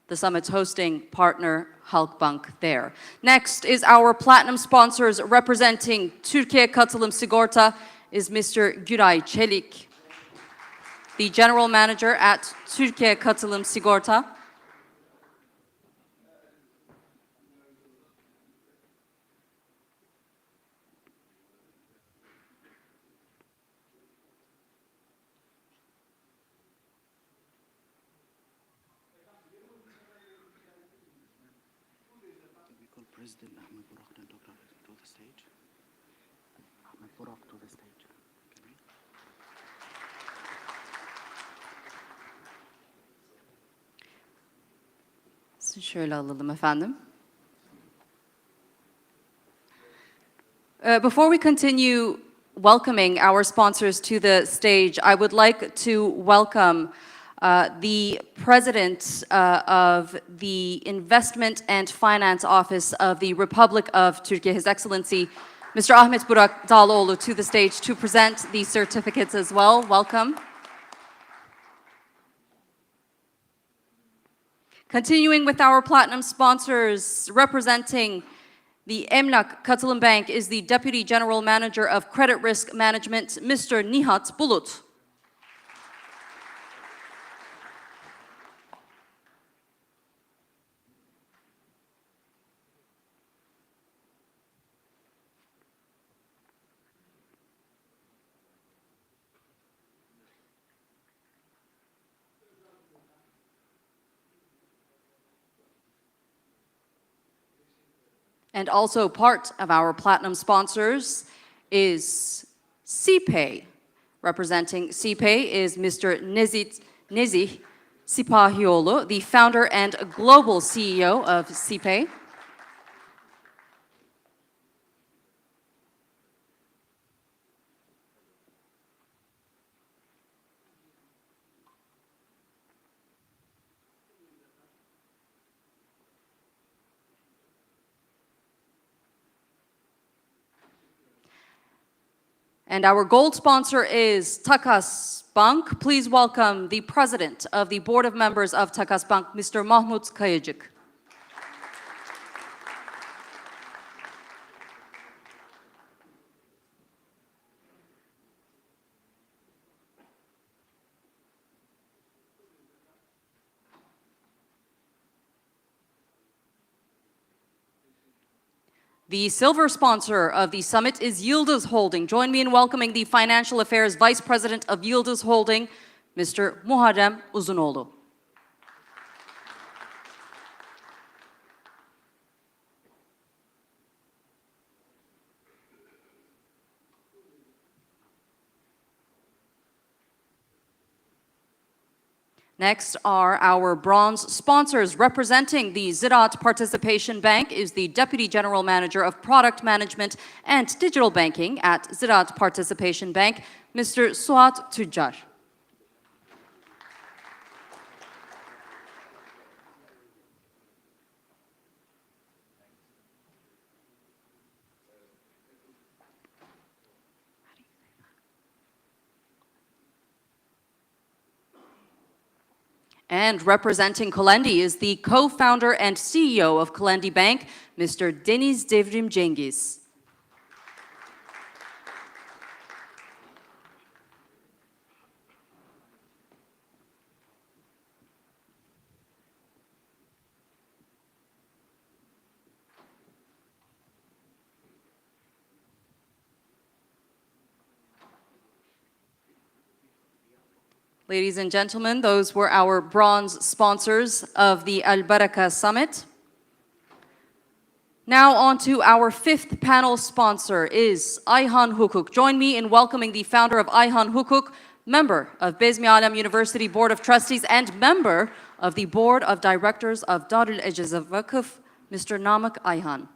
The summit's hosting partner, Halkbank, there. Next is our platinum sponsors representing Türkiye Katılım Sigorta is Mr. Güray Çelik, the general manager at Türkiye Katılım Sigorta. President Ahmed Burak and Dr. to the stage. Ahmed Burak to the stage. Sizi şöyle alalım efendim. Before we continue welcoming our sponsors to the stage, I would like to welcome the President of the Investment and Finance Office of the Republic of Turkey, His Excellency, Mr. Ahmet Burak Dağlıoğlu, to the stage to present these certificates as well. Welcome. Continuing with our platinum sponsors, representing the Emlak Katılım Bank is the Deputy General Manager of Credit Risk Management, Mr. Nihat Bulut. And also part of our platinum sponsors is CPay. Representing CPay is Mr. Nezih Sipahioğlu, the founder and global CEO of CPay. And our gold sponsor is Takas Bank. Please welcome the President of the Board of Members of Takas Bank, Mr. Mahmut Kayacık. The silver sponsor of the summit is Yıldız Holding. Join me in welcoming the Financial Affairs Vice President of Yıldız Holding, Mr. Muharrem Uzunoğlu. Next are our bronze sponsors. Representing the Ziraat Participation Bank is the Deputy General Manager of Product Management and Digital Banking at Ziraat Participation Bank, Mr. Suat Tüccar. And representing Kalendi is the co-founder and CEO of Kalendi Bank, Mr. Deniz Devrim Cengiz. Ladies and gentlemen, those were our bronze sponsors of the AlBaraka Summit. Now on to our fifth panel sponsor is Ayhan Hukuk. Join me in welcoming the founder of Ayhan Hukuk, member of Bezmi Alem University Board of Trustees and member of the Board of Directors of Darül Eceze Vakıf, Mr. Namık Ayhan.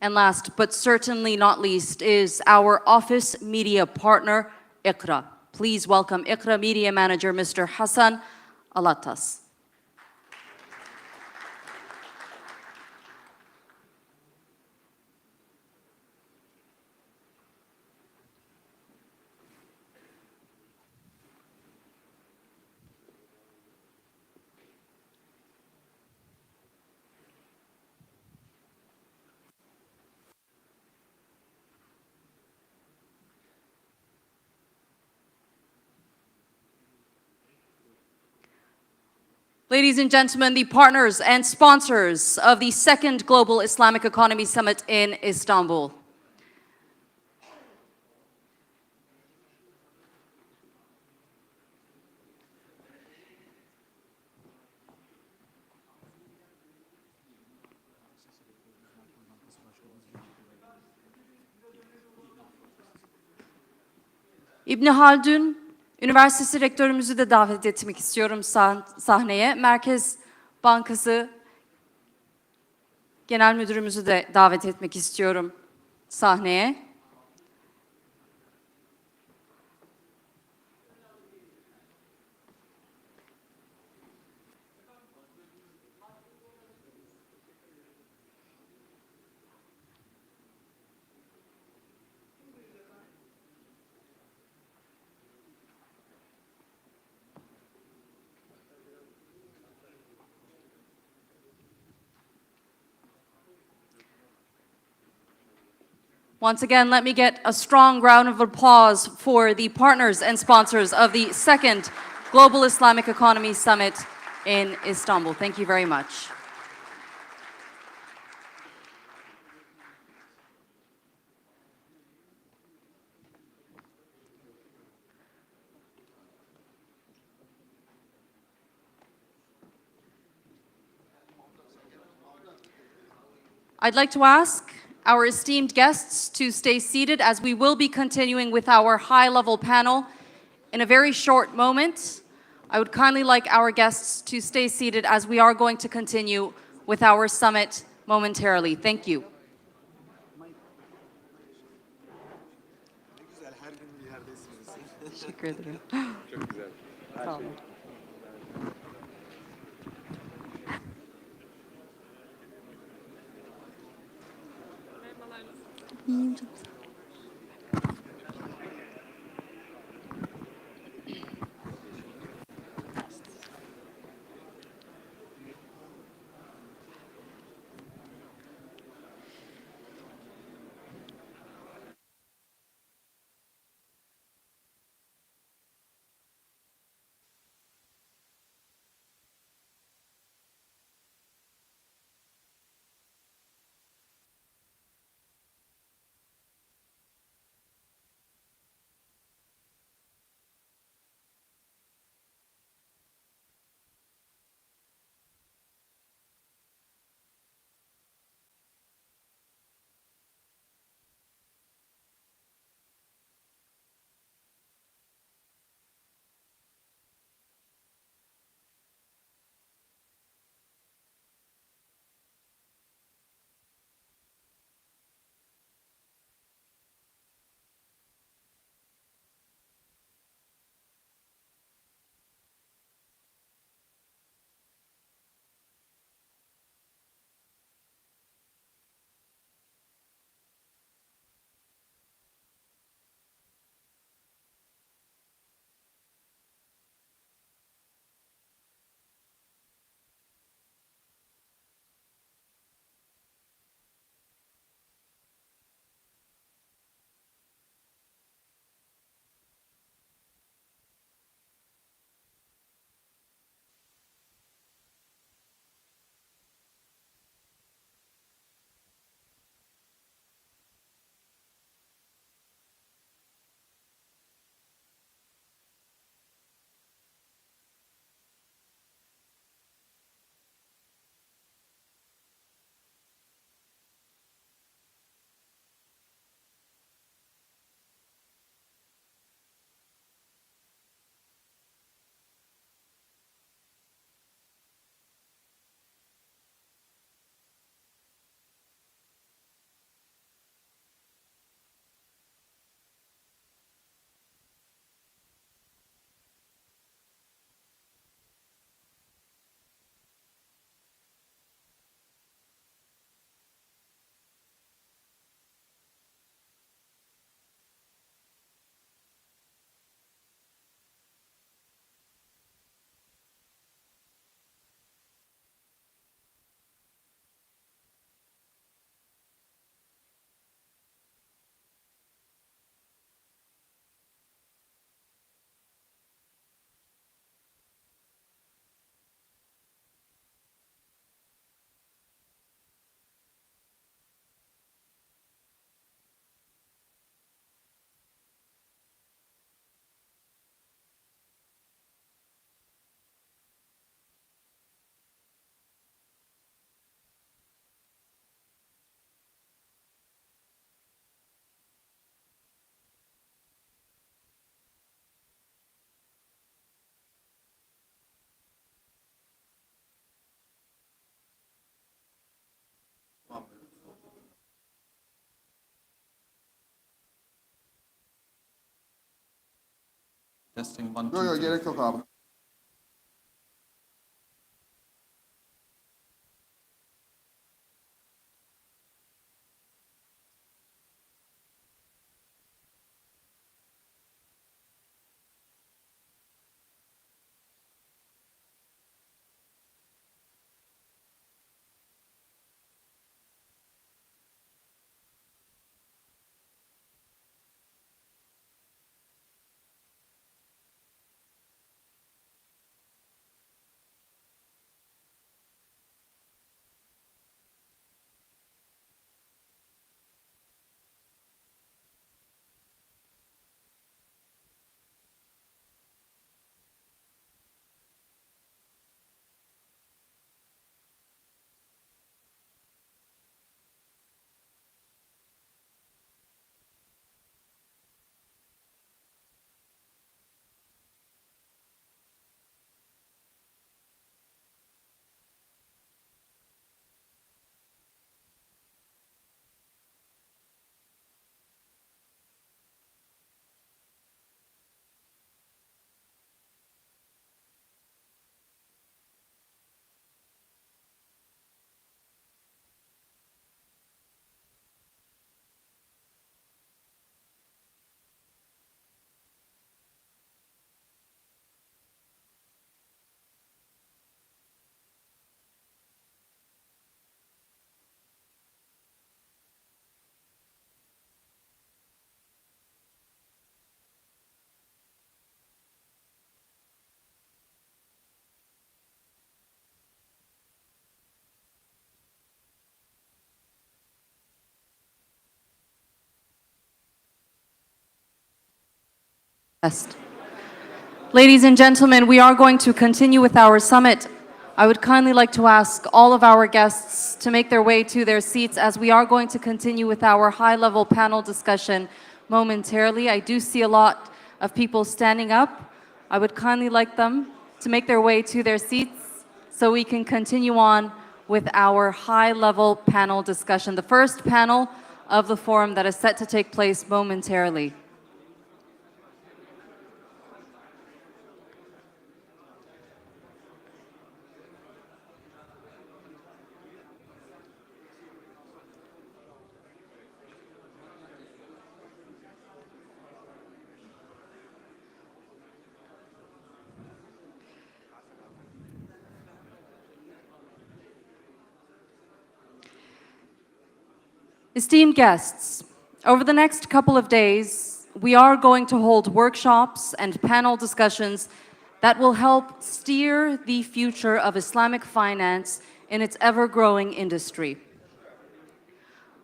And last but certainly not least is our office media partner, Iqra. Please welcome Iqra Media Manager, Mr. Hasan Alatas. Ladies and gentlemen, the partners and sponsors of the second Global Islamic Economy Summit in Istanbul. İbni Haldun Üniversitesi rektörümüzü de davet etmek istiyorum sahneye. Merkez Bankası Genel Müdürümüzü de davet etmek istiyorum sahneye. Once again, let me get a strong round of applause for the partners and sponsors of the second Global Islamic Economy Summit in Istanbul. Thank you very much. I'd like to ask our esteemed guests to stay seated as we will be continuing with our high-level panel in a very short moment. I would kindly like our guests to stay seated as we are going to continue with our summit momentarily. Thank you. Teşekkür ederim. Çok güzel. Sağ olun. İyiyim canım. Testing one, Yok two, yok three. gerek yok abi. Ladies and gentlemen, we are going to continue with our summit. I would kindly like to ask all of our guests to make their way to their seats as we are going to continue with our high-level panel discussion momentarily. I do see a lot of people standing up. I would kindly like them to make their way to their seats so we can continue on with our high-level panel discussion, the first panel of the forum that is set to take place momentarily. Esteemed guests, over the next couple of days, we are going to hold workshops and panel discussions that will help steer the future of Islamic finance in its ever-growing industry.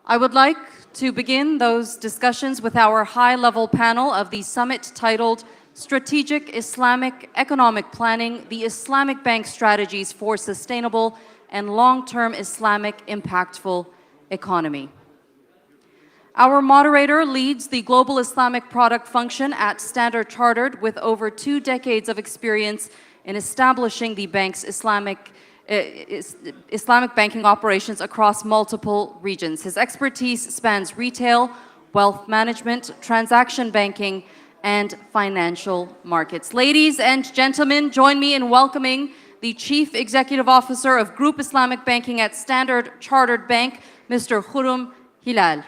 I would like to begin those discussions with our high-level panel of the summit titled Strategic Islamic Economic Planning, the Islamic Bank Strategies for Sustainable and Long-Term Islamic Impactful Economy. Our moderator leads the Global Islamic Product function at Standard Chartered with over 2 decades of experience in establishing the bank's Islamic banking operations across multiple regions. His expertise spans retail, wealth management, transaction banking, and financial markets. Ladies and gentlemen, join me in welcoming the Chief Executive Officer of Group Islamic Banking at Standard Chartered Bank, Mr. Khurrum Hilal.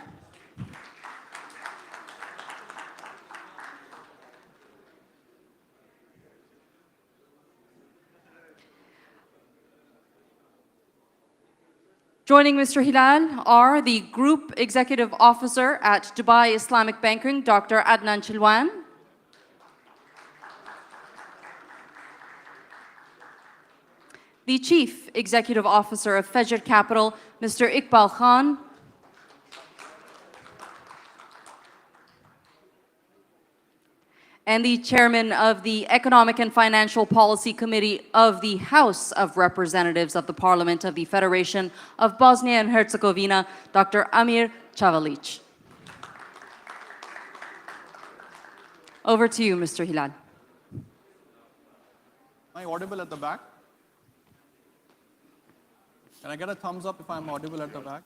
Joining Mr. Hilal are the Group Executive Officer at Dubai Islamic Banking, Dr. Adnan Chilwan. The Chief Executive Officer of Fajr Capital, Mr. Iqbal Khan. And the Chairman of the Economic and Financial Policy Committee of the House of Representatives of the Parliament of the Federation of Bosnia and Herzegovina, Dr. Amir Cavalic. Over to you, Mr. Hilal. Am I audible at the back? Can I get a thumbs up if I'm audible at the back?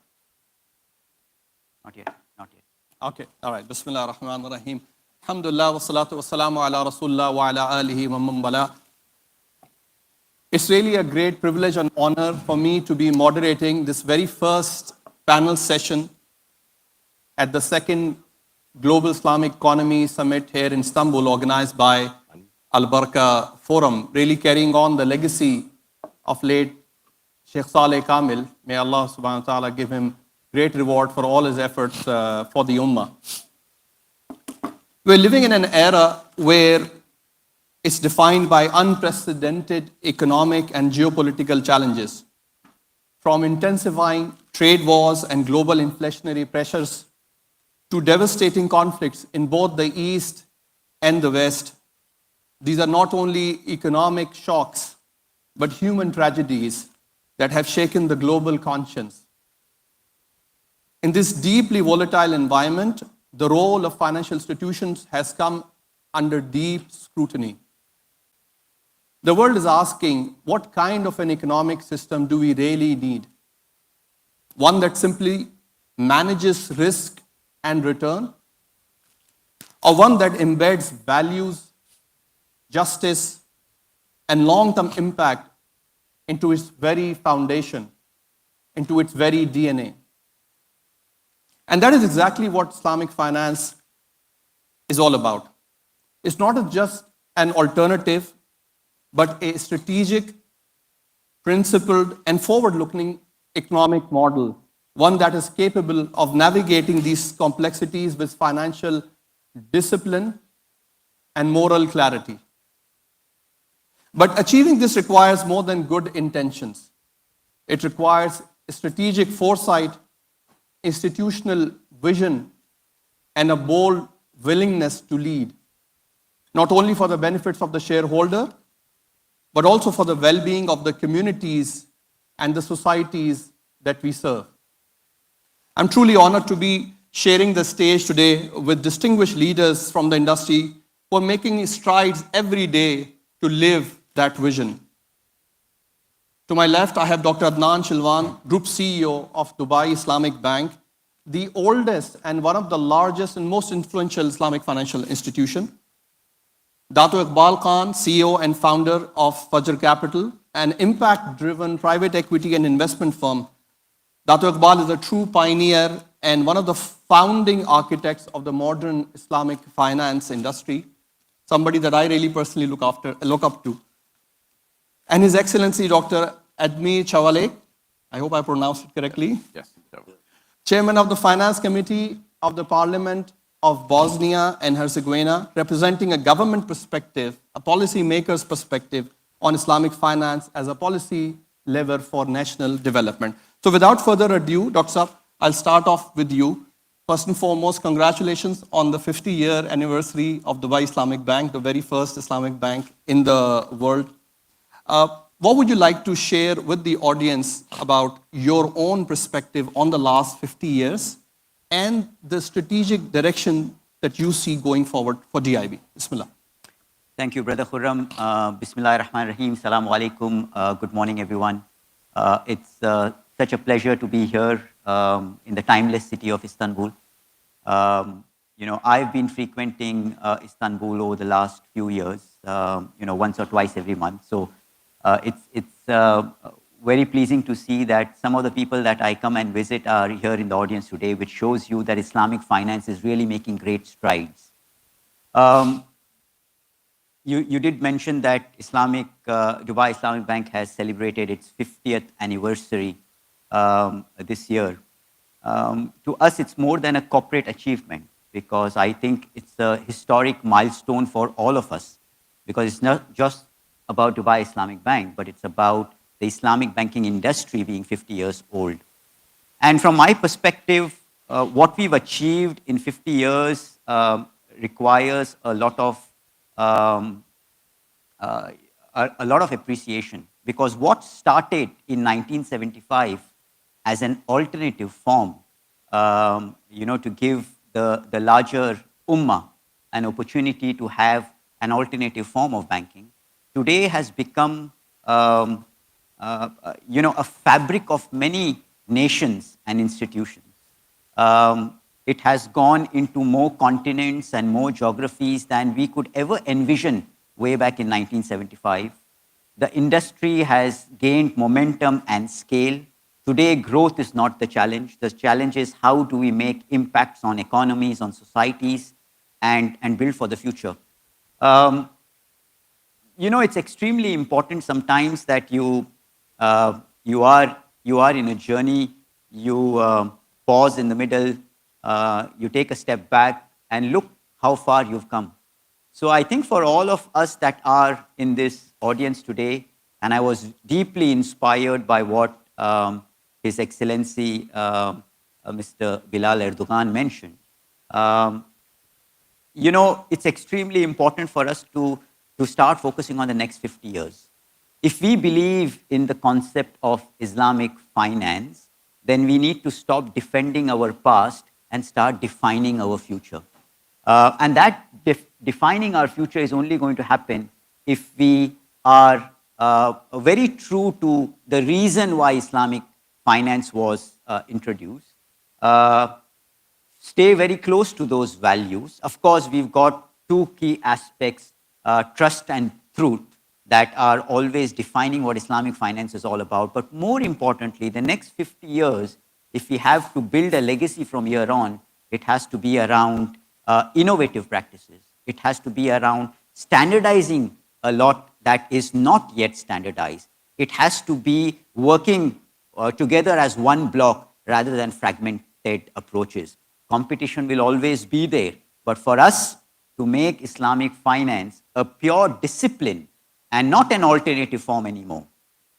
Not yet, not yet. Okay, all right. Bismillah ar-Rahman ar-Rahim. Alhamdulillah wa salatu wa salamu ala Rasulullah wa ala alihi wa man wala. It's really a great privilege and honor for me to be moderating this very first panel session at the second Global Islamic Economy Summit here in Istanbul, organized by AlBaraka Forum, really carrying on the legacy of late Sheikh Saleh Kamil. May Allah subhanahu wa ta'ala give him great reward for all his efforts for the Ummah. We're living in an era where it's defined by unprecedented economic and geopolitical challenges, from intensifying trade wars and global inflationary pressures to devastating conflicts in both the East and the West. These are not only economic shocks, but human tragedies that have shaken the global conscience. In this deeply volatile environment, the role of financial institutions has come under deep scrutiny. The world is asking, what kind of an economic system do we really need? One that simply manages risk and return, or one that embeds values, justice, and long-term impact into its very foundation, into its very DNA. And that is exactly what Islamic finance is all about. It's not just an alternative, but a strategic, principled, and forward-looking economic model, one that is capable of navigating these complexities with financial discipline and moral clarity. But achieving this requires more than good intentions. It requires strategic foresight, institutional vision, and a bold willingness to lead, not only for the benefits of the shareholder, but also for the well-being of the communities and the societies that we serve. I'm truly honored to be sharing the stage today with distinguished leaders from the industry who are making strides every day to live that vision. To my left, I have Dr. Adnan Shilwan, Group CEO of Dubai Islamic Bank, the oldest and one of the largest and most influential Islamic financial institution. Dato Iqbal Khan, CEO and founder of Fajr Capital, an impact-driven private equity and investment firm. Dato Iqbal is a true pioneer and one of the founding architects of the modern Islamic finance industry, somebody that I really personally look up to. And His Excellency Dr. Admi Chawale, I hope I pronounced it correctly. Yes. Chairman of the Finance Committee of the Parliament of Bosnia and Herzegovina, representing a government perspective, a policymaker's perspective on Islamic finance as a policy lever for national development. So without further ado, Dr. Saab, I'll start off with you. First and foremost, congratulations on the 50-year anniversary of Dubai Islamic Bank, the very first Islamic bank in the world. What would you like to share with the audience about your own perspective on the last 50 years and the strategic direction that you see going forward for DIB? Bismillah. Thank you, Brother Khurram. Bismillah ar-Rahman ar-Rahim. Assalamu alaikum. Good morning, everyone. It's such a pleasure to be here in the timeless city of Istanbul. I've been frequenting Istanbul over the last few years, once or twice every month. So it's very pleasing to see that some of the people that I come and visit are here in the audience today, which shows you that Islamic finance is really making great strides. You did mention that Dubai Islamic Bank has celebrated its 50th anniversary this year. To us, it's more than a corporate achievement, because I think it's a historic milestone for all of us, because it's not just about Dubai Islamic Bank, but it's about the Islamic banking industry being 50 years old. And from my perspective, what we've achieved in 50 years requires a lot of appreciation, because what started in 1975 as an alternative form, to give the larger ummah an opportunity to have an alternative form of banking, today has become a fabric of many nations and institutions. It has gone into more continents and more geographies than we could ever envision way back in 1975. The industry has gained momentum and scale. Today, growth is not the challenge. The challenge is how do we make impacts on economies, on societies, and build for the future. It's extremely important sometimes that you are in a journey, you pause in the middle, you take a step back and look how far you've come. So I think for all of us that are in this audience today, and I was deeply inspired by what His Excellency Mr. Bilal Erdoğan mentioned. It's extremely important for us to start focusing on the next 50 years. If we believe in the concept of Islamic finance, then we need to stop defending our past and start defining our future. And that defining our future is only going to happen if we are very true to the reason why Islamic finance was introduced. Stay very close to those values. Of course, we've got two key aspects, trust and truth, that are always defining what Islamic finance is all about. But more importantly, the next 50 years, if we have to build a legacy from here on, it has to be around innovative practices. It has to be around standardizing a lot that is not yet standardized. It has to be working together as one block rather than fragmented approaches. Competition will always be there, but for us to make Islamic finance a pure discipline and not an alternative form anymore,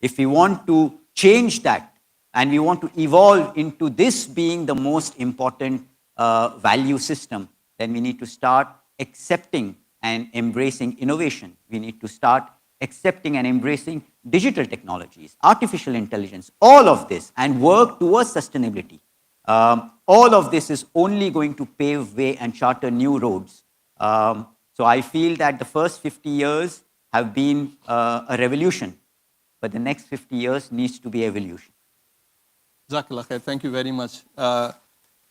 if we want to change that and we want to evolve into this being the most important value system, then we need to start accepting and embracing innovation. We need to start accepting and embracing digital technologies, artificial intelligence, all of this, and work towards sustainability. All of this is only going to pave way and charter new roads. So I feel that the first 50 years have been a revolution, but the next 50 years needs to be evolution. Jazakallah khair. Thank you very much.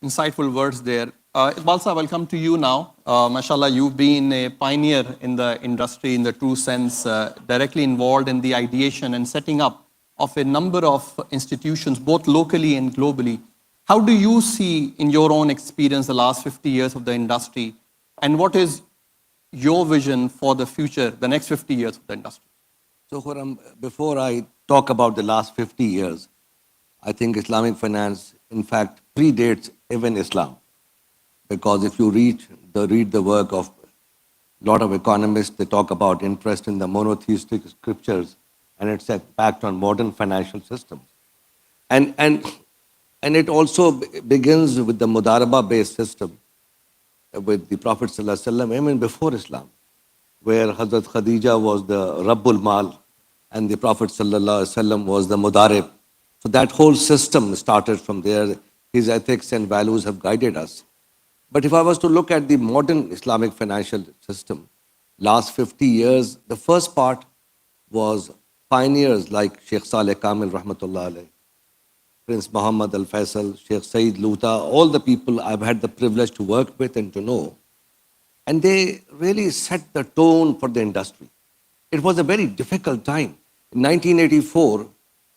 Insightful words there. Iqbal sir, welcome to you now. Mashallah, you've been a pioneer in the industry in the true sense, directly involved in the ideation and setting up of a number of institutions, both locally and globally. How do you see, in your own experience, the last 50 years of the industry, and what is your vision for the future, the next 50 years of the industry? So, Khurram, before I talk about the last 50 years, I think Islamic finance, in fact, predates even Islam. Because if you read the work of a lot of economists, they talk about interest in the monotheistic scriptures, and it's backed on modern financial systems. And it also begins with the Mudaraba-based system, with the Prophet ﷺ, even before Islam, where Hazrat Khadija was the Rabbul Mal and the Prophet ﷺ was the Mudarib. So that whole system started from there. His ethics and values have guided us. But if I was to look at the modern Islamic financial system, last 50 years, the first part was pioneers like Sheikh Saleh Kamil Rahmatullah Alayh, Prince Muhammad Al Faisal, Sheikh Saeed Luta, all the people I've had the privilege to work with and to know. And they really set the tone for the industry. It was a very difficult time. In 1984,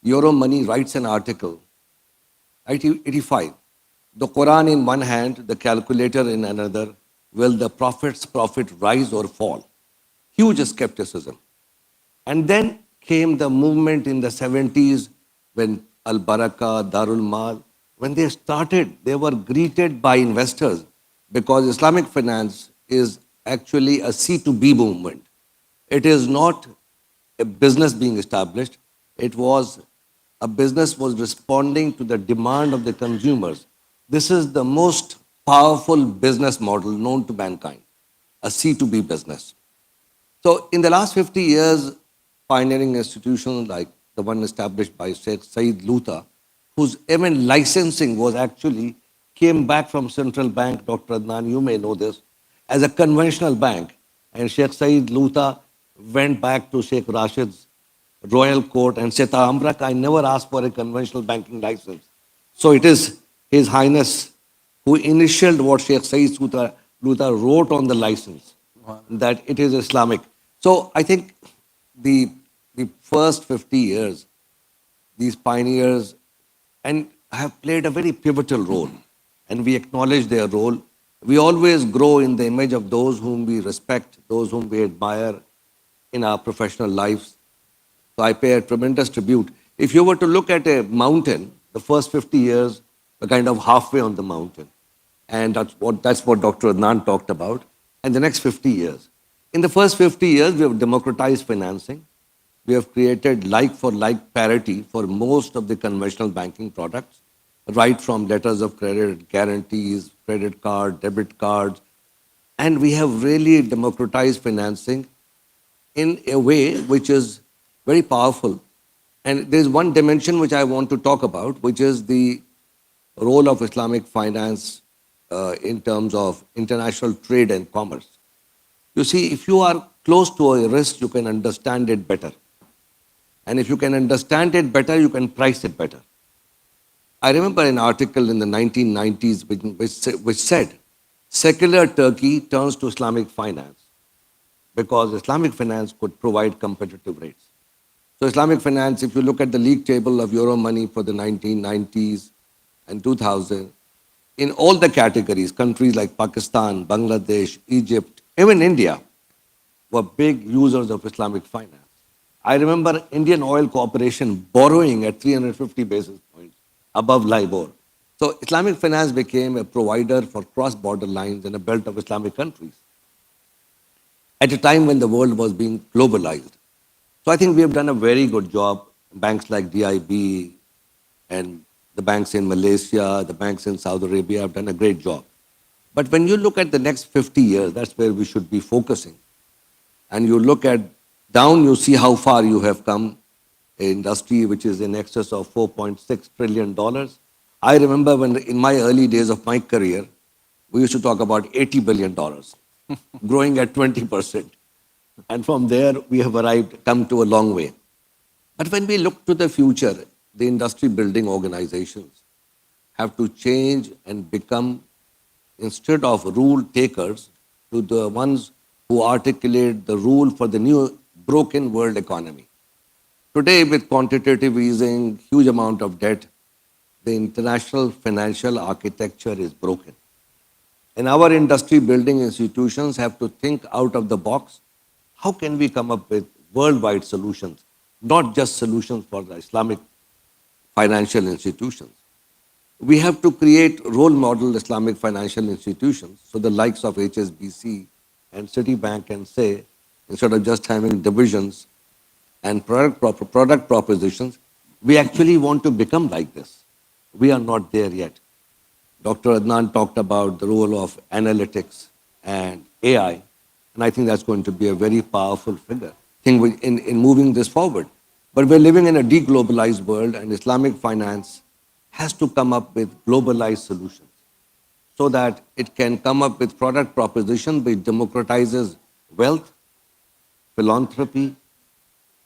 Euromoney writes an article, 1985, the Quran in one hand, the calculator in another, will the Prophet's profit rise or fall? Huge skepticism. And then came the movement in the 70s when AlBaraka, Darul Mal, when they started, they were greeted by investors because Islamic finance is actually a C2B movement. It is not a business being established. It was a business was responding to the demand of the consumers. This is the most powerful business model known to mankind, a C2B business. So in the last 50 years, pioneering institutions like the one established by Sheikh Saeed Luta, whose even licensing was actually came back from central bank, Dr. Adnan, you may know this, as a conventional bank. And Sheikh Saeed Luta went back to Sheikh Rashid's royal court and said, AlBaraka, I never asked for a conventional banking license. So it is His Highness who initialed what Sheikh Said Luta wrote on the license, that it is Islamic. So I think the first 50 years, these pioneers and have played a very pivotal role, and we acknowledge their role. We always grow in the image of those whom we respect, those whom we admire in our professional lives. So I pay a tremendous tribute. If you were to look at a mountain, the first 50 years were kind of halfway on the mountain. And that's what Dr. Adnan talked about. And the next 50 years. In the first 50 years, we have democratized financing. We have created like-for-like parity for most of the conventional banking products, right from letters of credit, guarantees, credit card, debit cards. And we have really democratized financing in a way which is very powerful. And there's one dimension which I want to talk about, which is the role of Islamic finance in terms of international trade and commerce. You see, if you are close to a risk, you can understand it better. And if you can understand it better, you can price it better. I remember an article in the 1990s which said, secular Turkey turns to Islamic finance because Islamic finance could provide competitive rates. So Islamic finance, if you look at the league table of Euro money for the 1990s and 2000, in all the categories, countries like Pakistan, Bangladesh, Egypt, even India, were big users of Islamic finance. I remember Indian Oil Corporation borrowing at 350 basis points above LIBOR. So Islamic finance became a provider for cross-border lines in a belt of Islamic countries at a time when the world was being globalized. So I think we have done a very good job. Banks like DIB and the banks in Malaysia, the banks in Saudi Arabia have done a great job. But when you look at the next 50 years, that's where we should be focusing. And you look at down, you see how far you have come, an industry which is in excess of $4.6 trillion. I remember when in my early days of my career, we used to talk about $80 billion, growing at 20%. And from there, we have come to a long way. But when we look to the future, the industry building organizations have to change and become, instead of rule takers, to the ones who articulate the rule for the new broken world economy. Today, with quantitative easing, huge amount of debt, the international financial architecture is broken. And our industry building institutions have to think out of the box. How can we come up with worldwide solutions, not just solutions for the Islamic financial institutions? We have to create role model Islamic financial institutions. So the likes of HSBC and Citibank can say, instead of just having divisions and product propositions, we actually want to become like this. We are not there yet. Dr. Adnan talked about the role of analytics and AI, and I think that's going to be a very powerful figure in moving this forward. But we're living in a deglobalized world, and Islamic finance has to come up with globalized solutions so that it can come up with product propositions which democratizes wealth, philanthropy,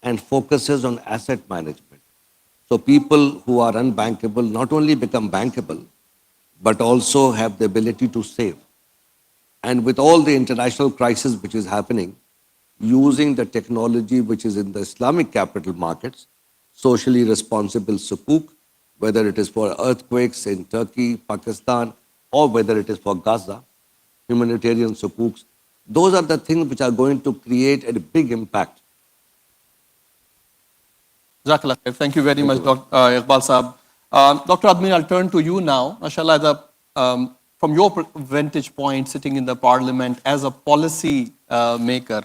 and focuses on asset management. So people who are unbankable not only become bankable, but also have the ability to save. And with all the international crisis which is happening, using the technology which is in the Islamic capital markets, socially responsible sukuk, whether it is for earthquakes in Turkey, Pakistan, or whether it is for Gaza, humanitarian sukuks, those are the things which are going to create a big impact. Jazakallah khair. Thank you very much, Dr. Iqbal Saab. Dr. Admin, I'll turn to you now. MashaAllah, from your vantage point, sitting in the parliament as a policy maker,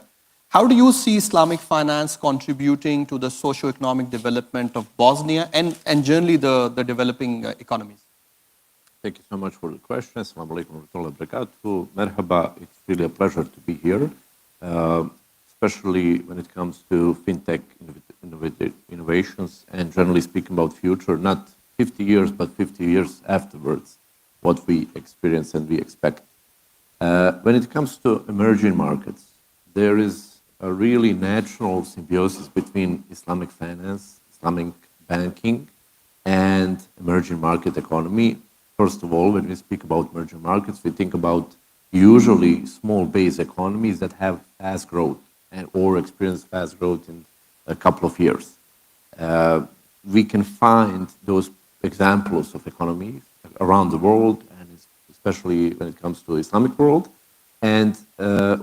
how do you see Islamic finance contributing to the socio-economic development of Bosnia and generally the developing economies? Thank you so much for the question. Assalamu alaikum wa rahmatullahi wa barakatuh. Merhaba, it's really a pleasure to be here, especially when it comes to fintech innovations and generally speaking about future, not 50 years, but 50 years afterwards, what we experience and we expect. When it comes to emerging markets, there is a really natural symbiosis between Islamic finance, Islamic banking, and emerging market economy. First of all, when we speak about emerging markets, we think about usually small base economies that have fast growth or experience fast growth in a couple of years. We can find those examples of economies around the world, and especially when it comes to the Islamic world. And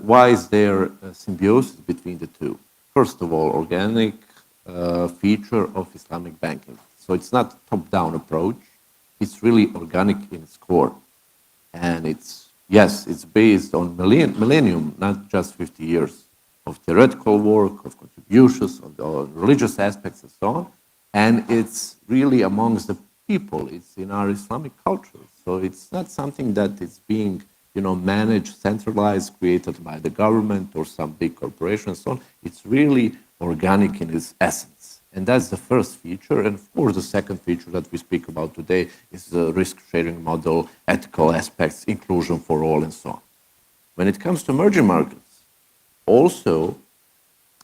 why is there a symbiosis between the two? First of all, organic feature of Islamic banking. So it's not a top-down approach. It's really organic in its core. And it's based on millennium, not just 50 years of theoretical work, of contributions, of religious aspects and so on. And it's really amongst the people. It's in our Islamic culture. So it's not something that is being managed, centralized, created by the government or some big corporation and so on. It's really organic in its essence. And that's the first feature. And of course, the second feature that we speak about today is the risk-sharing model, ethical aspects, inclusion for all, and so on. When it comes to emerging markets, also,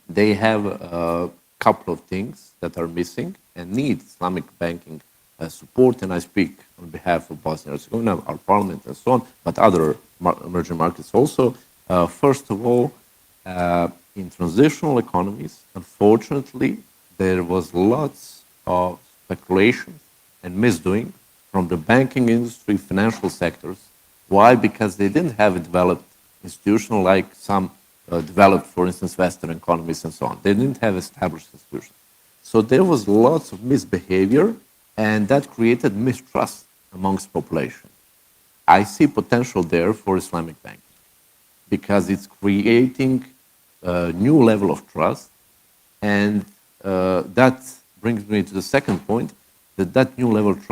they have a couple of things that are missing and need Islamic banking support. And I speak on behalf of Bosnia and Herzegovina, our parliament, and so on, but other emerging markets also. First of all, in transitional economies, unfortunately, there was lots of speculation and misdoing from the banking industry, financial sectors. Why? Because they didn't have a developed institution like some developed, for instance, Western economies and so on. They didn't have established institutions. So there was lots of misbehavior, and that created mistrust amongst population. I see potential there for Islamic banking because it's creating a new level of trust, and that brings me to the second point, that new level of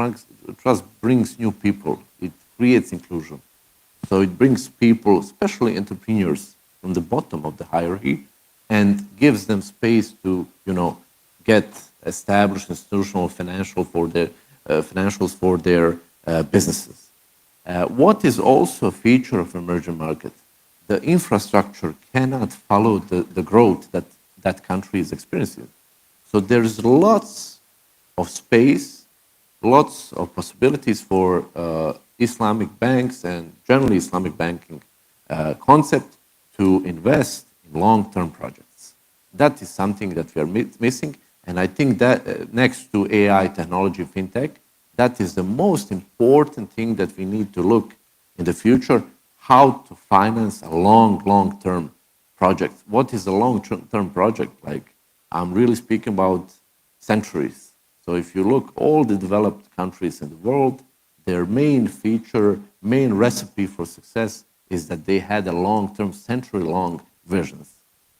trust brings new people. It creates inclusion. So it brings people, especially entrepreneurs, from the bottom of the hierarchy and gives them space to, get established institutional financials for their businesses. What is also a feature of emerging markets? The infrastructure cannot follow the growth that that country is experiencing. So there's lots of space, lots of possibilities for Islamic banks and generally Islamic banking concept to invest in long-term projects. That is something that we are missing. And I think that next to AI, technology, fintech, that is the most important thing that we need to look in the future, how to finance a long-term project. What is a long-term project? Like, I'm really speaking about centuries. So if you look all the developed countries in the world, their main feature, main recipe for success is that they had a long-term, century-long visions,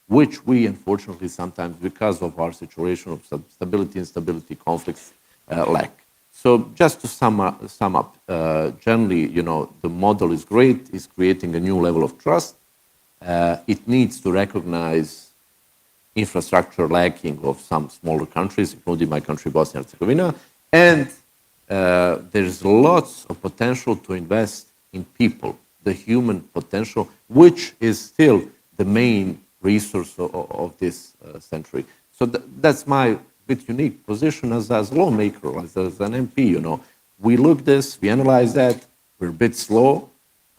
which we unfortunately sometimes, because of our situation of stability, instability, conflicts, lack. So just to sum up, generally, the model is great, it's creating a new level of trust. It needs to recognize infrastructure lacking of some smaller countries, including my country, Bosnia and Herzegovina. And there's lots of potential to invest in people, the human potential, which is still the main resource of this century. So that's my bit unique position as a lawmaker, as an MP. We look this, we analyze that, we're a bit slow.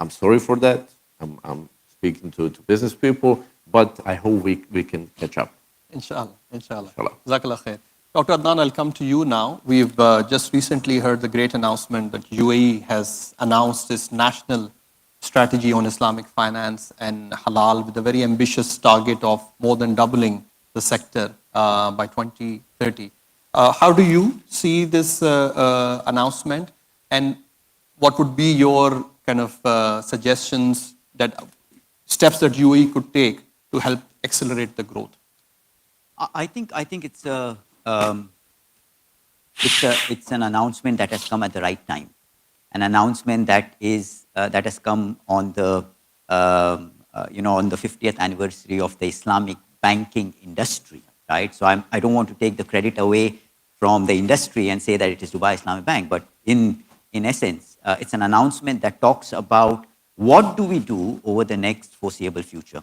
I'm sorry for that. I'm speaking to business people, but I hope we can catch up. Inshallah. Jazakallah khair. Dr. Adnan, I'll come to you now. We've just recently heard the great announcement that UAE has announced its national strategy on Islamic finance and halal with a very ambitious target of more than doubling the sector by 2030. How do you see this announcement, and what would be your kind of suggestions, steps that UAE could take to help accelerate the growth? I think it's it's an announcement that has come at the right time, an announcement that has come on the on the 50th anniversary of the Islamic banking industry, right? So I don't want to take the credit away from the industry and say that it is Dubai Islamic Bank, but in essence, it's an announcement that talks about what do we do over the next foreseeable future.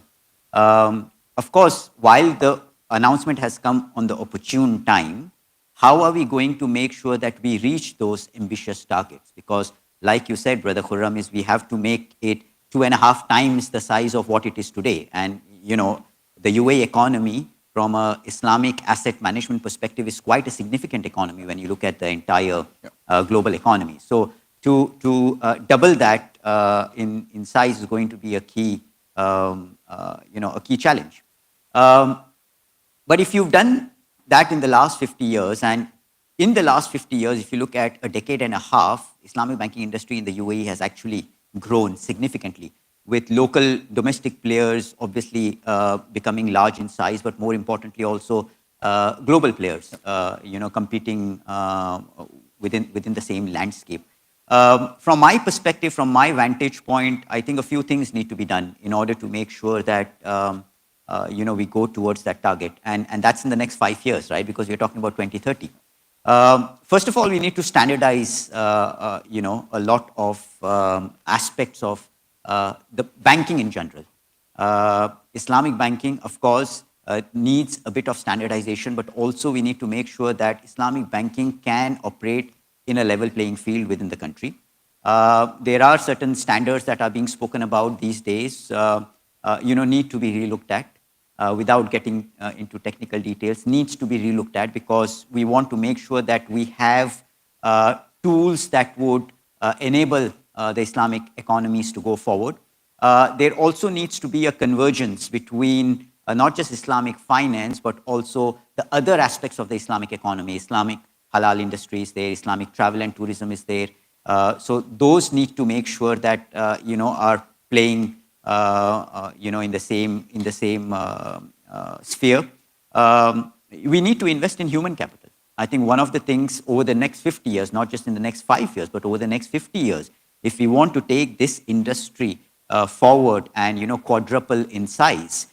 Of course, while the announcement has come on the opportune time, how are we going to make sure that we reach those ambitious targets? Because like you said, Brother Khurram, is we have to make it 2.5 times the size of what it is today. And, you know, the UAE economy from a Islamic asset management perspective is quite a significant economy when you look at the entire global economy. So to double that in size is going to be a key, a key challenge. But if you've done that in the last 50 years, and in the last 50 years, if you look at a decade and a half, Islamic banking industry in the UAE has actually grown significantly, with local domestic players obviously becoming large in size, but more importantly also global players, competing within the same landscape. From my perspective, from my vantage point, I think a few things need to be done in order to make sure that we go towards that target, and that's in the next 5 years, right? Because we're talking about 2030. First of all, we need to standardize, a lot of aspects of the banking in general. Islamic banking, of course, needs a bit of standardization, but also we need to make sure that Islamic banking can operate in a level playing field within the country. There are certain standards that are being spoken about these days, need to be relooked at. Without getting into technical details, needs to be relooked at, because we want to make sure that we have tools that would enable the Islamic economies to go forward. There also needs to be a convergence between not just Islamic finance, but also the other aspects of the Islamic economy. Islamic halal industry is there, Islamic travel and tourism is there. So those need to make sure that are playing in the same sphere. We need to invest in human capital. I think one of the things over the next 50 years, not just in the next 5 years, but over the next 50 years, if we want to take this industry forward and quadruple in size,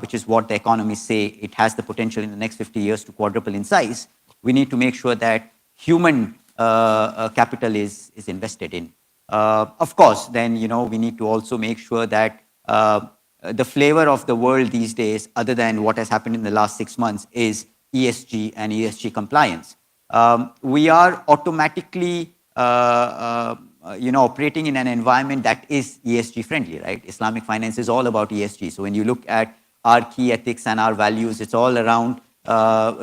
which is what the economists say it has the potential in the next 50 years to quadruple in size, we need to make sure that human capital is invested in. Of course, then, we need to also make sure that the flavor of the world these days, other than what has happened in the last 6 months, is ESG and ESG compliance. We are automatically, operating in an environment that is ESG friendly, right? Islamic finance is all about ESG. So when you look at our key ethics and our values, it's all around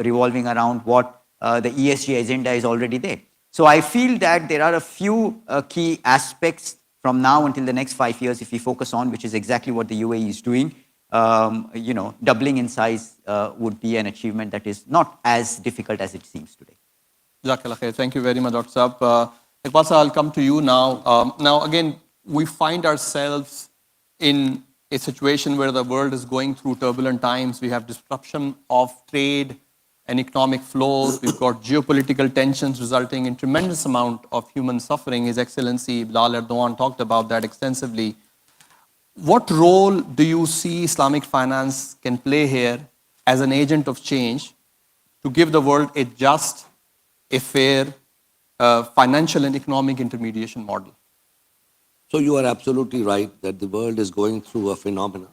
revolving around what the ESG agenda is already there. So I feel that there are a few key aspects from now until the next 5 years, if we focus on, which is exactly what the UAE is doing. Doubling in size would be an achievement that is not as difficult as it seems today. Jazakallah khair. Thank you very much, Dr. Saab. Iqbal sir, I'll come to you now. Now, again, we find ourselves in a situation where the world is going through turbulent times. We have disruption of trade and economic flows. We've got geopolitical tensions resulting in tremendous amount of human suffering. His Excellency Bilal Erdoğan talked about that extensively. What role do you see Islamic finance can play here as an agent of change to give the world a just, a fair financial and economic intermediation model? So you are absolutely right that the world is going through a phenomenon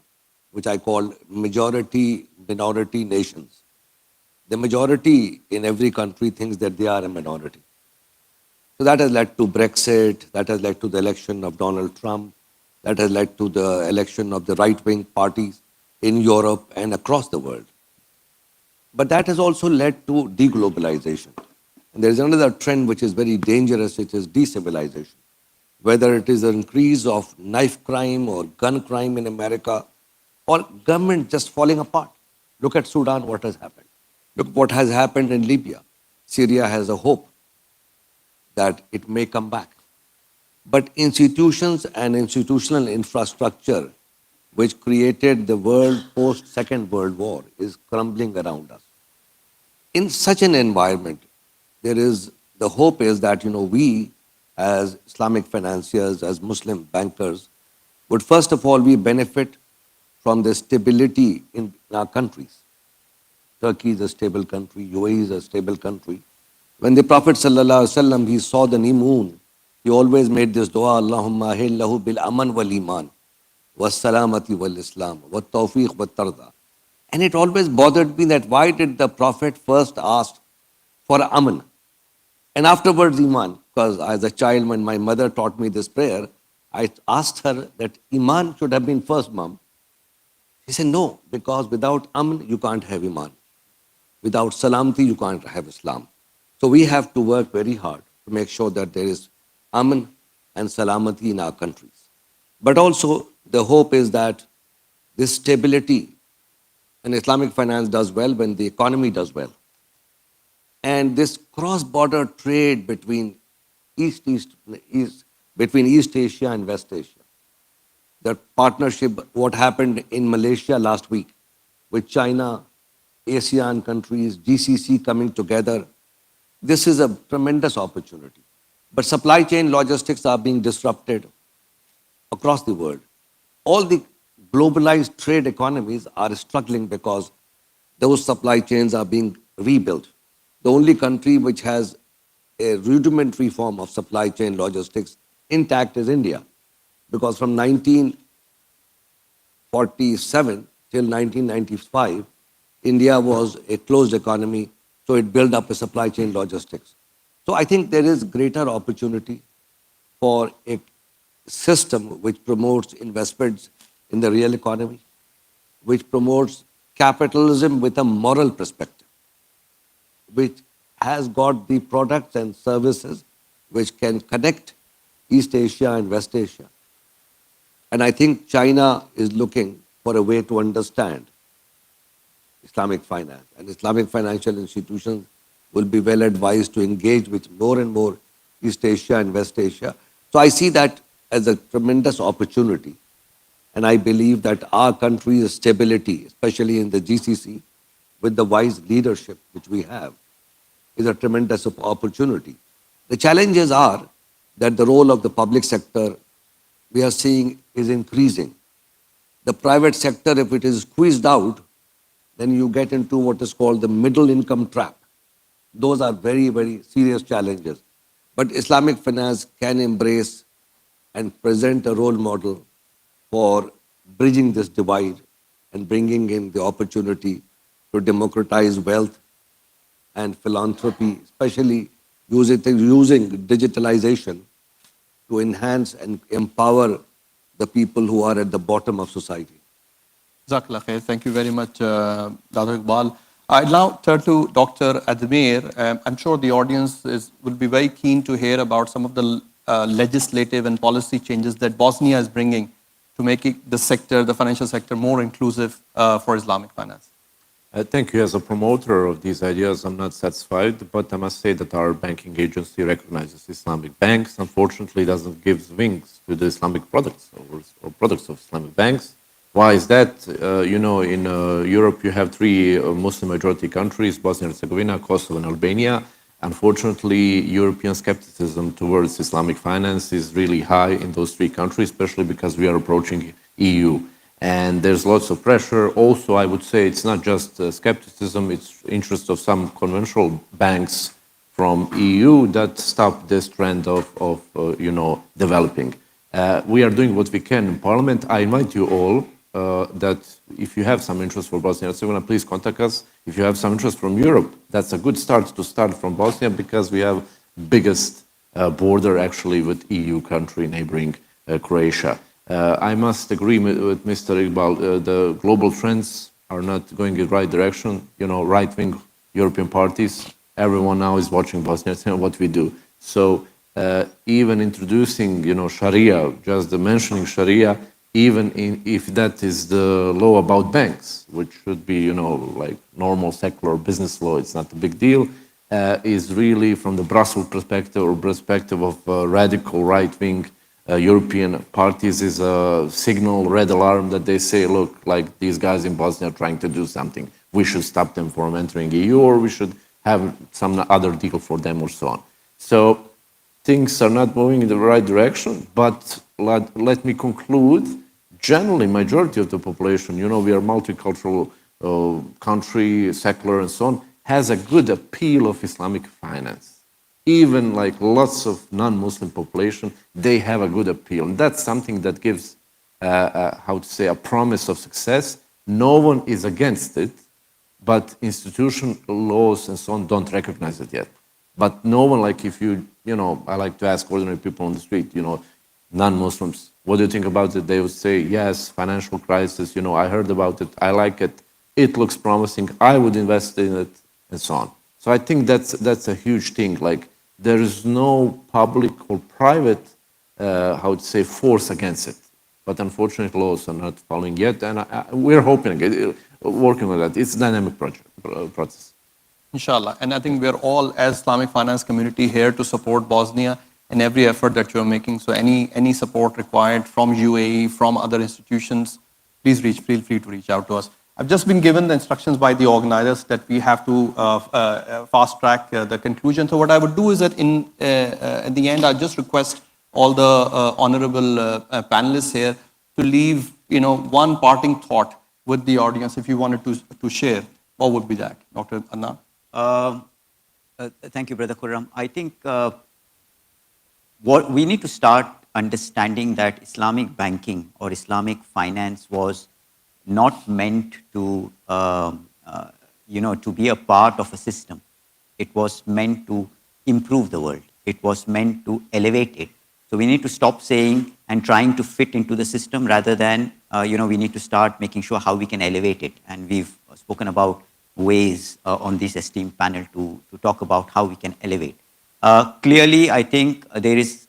which I call majority-minority nations. The majority in every country thinks that they are a minority. So that has led to Brexit, that has led to the election of Donald Trump, that has led to the election of the right-wing parties in Europe and across the world. But that has also led to deglobalization. And there is another trend which is very dangerous, which is decivilization. Whether it is an increase of knife crime or gun crime in America, or government just falling apart. Look at Sudan, what has happened. Look what has happened in Libya. Syria has a hope that it may come back. But institutions and institutional infrastructure which created the world post-Second World War is crumbling around us. In such an environment, the hope is that we as Islamic financiers, as Muslim bankers, would first of all we benefit from the stability in our countries. Turkey is a stable country, UAE is a stable country. When the Prophet ﷺ, he saw the new moon, he always made this dua, Allahumma ahillahu bil aman wal iman, was salamati wal islam, wa tawfiq wa tarda. And it always bothered me that why did the Prophet first ask for aman and afterwards iman? because as a child, when my mother taught me this prayer, I asked her that Iman should have been first, Mom. She said, no, because without Aman, you can't have Iman. Without Salamati, you can't have Islam. So we have to work very hard to make sure that there is Aman and Salamati in our countries. But also, the hope is that this stability, and Islamic finance does well when the economy does well. And this cross-border trade between East Asia and West Asia, that partnership, what happened in Malaysia last week with China, ASEAN countries, GCC coming together, this is a tremendous opportunity. But supply chain logistics are being disrupted across the world. All the globalized trade economies are struggling because those supply chains are being rebuilt. The only country which has a rudimentary form of supply chain logistics intact is India. Because from 1947 till 1995, India was a closed economy, so it built up a supply chain logistics. So I think there is greater opportunity for a system which promotes investments in the real economy, which promotes capitalism with a moral perspective, which has got the products and services which can connect East Asia and West Asia. And I think China is looking for a way to understand Islamic finance. And Islamic financial institutions will be well advised to engage with more and more East Asia and West Asia. So I see that as a tremendous opportunity. And I believe that our country's stability, especially in the GCC, with the wise leadership which we have, is a tremendous opportunity. The challenges are that the role of the public sector we are seeing is increasing. The private sector, if it is squeezed out, then you get into what is called the middle income trap. Those are very, very serious challenges. But Islamic finance can embrace and present a role model for bridging this divide and bringing in the opportunity to democratize wealth and philanthropy, especially using digitalization to enhance and empower the people who are at the bottom of society. Jazakallah khair. Thank you very much, Dr. Iqbal. I now turn to Dr. Admir. I'm sure the audience will be very keen to hear about some of the legislative and policy changes that Bosnia is bringing to make the sector, the financial sector, more inclusive for Islamic finance. Thank you. As a promoter of these ideas, I'm not satisfied, but I must say that our banking agency recognizes Islamic banks. Unfortunately, doesn't give wings to the Islamic products or products of Islamic banks. Why is that? In Europe, you have three Muslim majority countries, Bosnia and Herzegovina, Kosovo, and Albania. Unfortunately, European skepticism towards Islamic finance is really high in those three countries, especially because we are approaching EU. And there's lots of pressure. Also, I would say it's not just skepticism, it's interest of some conventional banks from EU that stop this trend of developing. We are doing what we can in Parliament. I invite you all that if you have some interest for Bosnia and Herzegovina, please contact us. If you have some interest from Europe, that's a good start to start from Bosnia because we have biggest border actually with EU country neighboring Croatia. I must agree with Mr. Iqbal. The global trends are not going in the right direction. Right-wing European parties, everyone now is watching Bosnia and what we do. So even introducing, Sharia, just the mentioning Sharia, even if that is the law about banks, which should be, like normal secular business law, it's not a big deal, is really from the Brussels perspective or perspective of radical right-wing European parties is a signal, red alarm that they say, look, like these guys in Bosnia are trying to do something. We should stop them from entering EU or we should have some other deal for them or so on. So things are not moving in the right direction, but let me conclude, generally majority of the population, we are multicultural country, secular and so on, has a good appeal of Islamic finance. Even like lots of non-Muslim population, they have a good appeal. And that's something that gives, a promise of success. No one is against it, but institution laws and so on don't recognize it yet. But no one, like if you know, I like to ask ordinary people on the street, you know, non-Muslims, what do you think about it? They would say, yes, financial crisis, you know, I heard about it, I like it, it looks promising, I would invest in it, and so on. So I think that's a huge thing. Like, there is no public or private, how to say, force against it. But unfortunately, laws are not following yet, and we're hoping, working on that. It's a dynamic process. Inshallah. And I think we're all, as Islamic finance community, here to support Bosnia in every effort that you're making. So any support required from UAE, from other institutions, please feel free to reach out to us. I've just been given the instructions by the organizers that we have to fast track the conclusion. So what I would do is that at the end, I'll just request all the honorable panelists here to leave, you know, one parting thought with the audience. If you wanted to share, what would be that, Dr. Adnan? Thank you, Brother Khurram. I think what we need to start understanding that Islamic banking or Islamic finance was not meant to, to be a part of a system. It was meant to improve the world. It was meant to elevate it. So we need to stop saying and trying to fit into the system rather than, we need to start making sure how we can elevate it. And we've spoken about ways on this esteemed panel to talk about how we can elevate. Clearly, I think there is,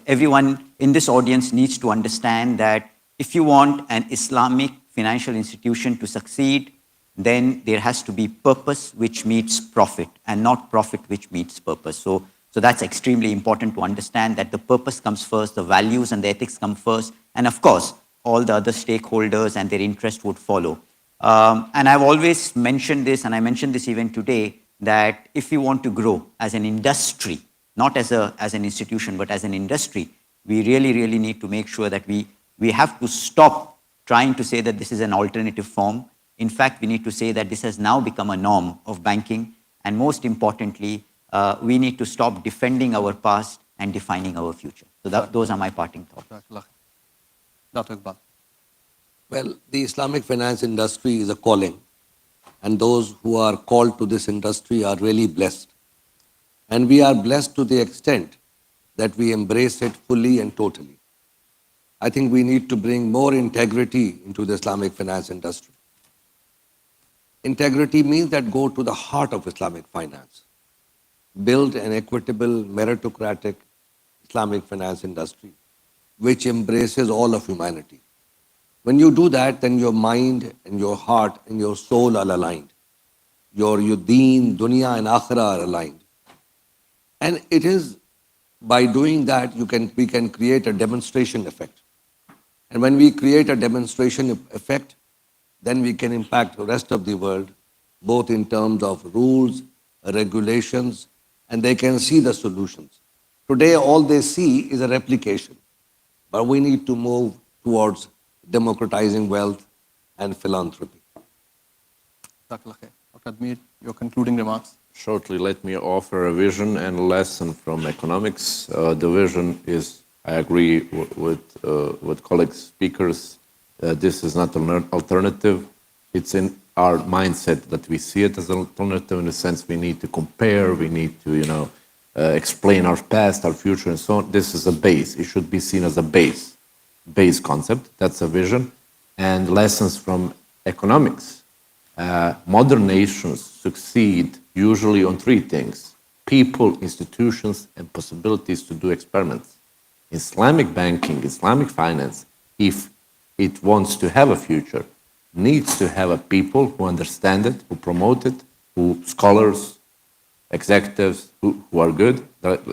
everyone in this audience needs to understand that if you want an Islamic financial institution to succeed, then there has to be purpose which meets profit and not profit which meets purpose. So that's extremely important to understand that the purpose comes first, the values and the ethics come first, and of course, all the other stakeholders and their interest would follow. And I've always mentioned this, and I mentioned this even today, that if we want to grow as an industry, not as an institution, but as an industry, we really, really need to make sure that we have to stop trying to say that this is an alternative form. In fact, we need to say that this has now become a norm of banking. And most importantly, we need to stop defending our past and defining our future. So those are my parting thoughts. Dr. Iqbal. Well, the Islamic finance industry is a calling, and those who are called to this industry are really blessed. And we are blessed to the extent that we embrace it fully and totally. I think we need to bring more integrity into the Islamic finance industry. Integrity means that go to the heart of Islamic finance. Build an equitable, meritocratic Islamic finance industry which embraces all of humanity. When you do that, then your mind and your heart and your soul are aligned. Your deen, dunya and akhirah are aligned. And it is by doing that we can create a demonstration effect. And when we create a demonstration effect, then we can impact the rest of the world, both in terms of rules, regulations, and they can see the solutions. Today, all they see is a replication, but we need to move towards democratizing wealth and philanthropy. Dr. Admir, your concluding remarks. Shortly, let me offer a vision and a lesson from economics. The vision is, I agree with colleagues speakers, this is not an alternative. It's in our mindset that we see it as an alternative in the sense we need to compare, we need to, explain our past, our future, and so on. This is a base. It should be seen as a base concept. That's a vision. And lessons from economics. Modern nations succeed usually on three things: people, institutions, and possibilities to do experiments. Islamic banking, Islamic finance, if it wants to have a future, needs to have a people who understand it, who promote it, who scholars, executives who are good,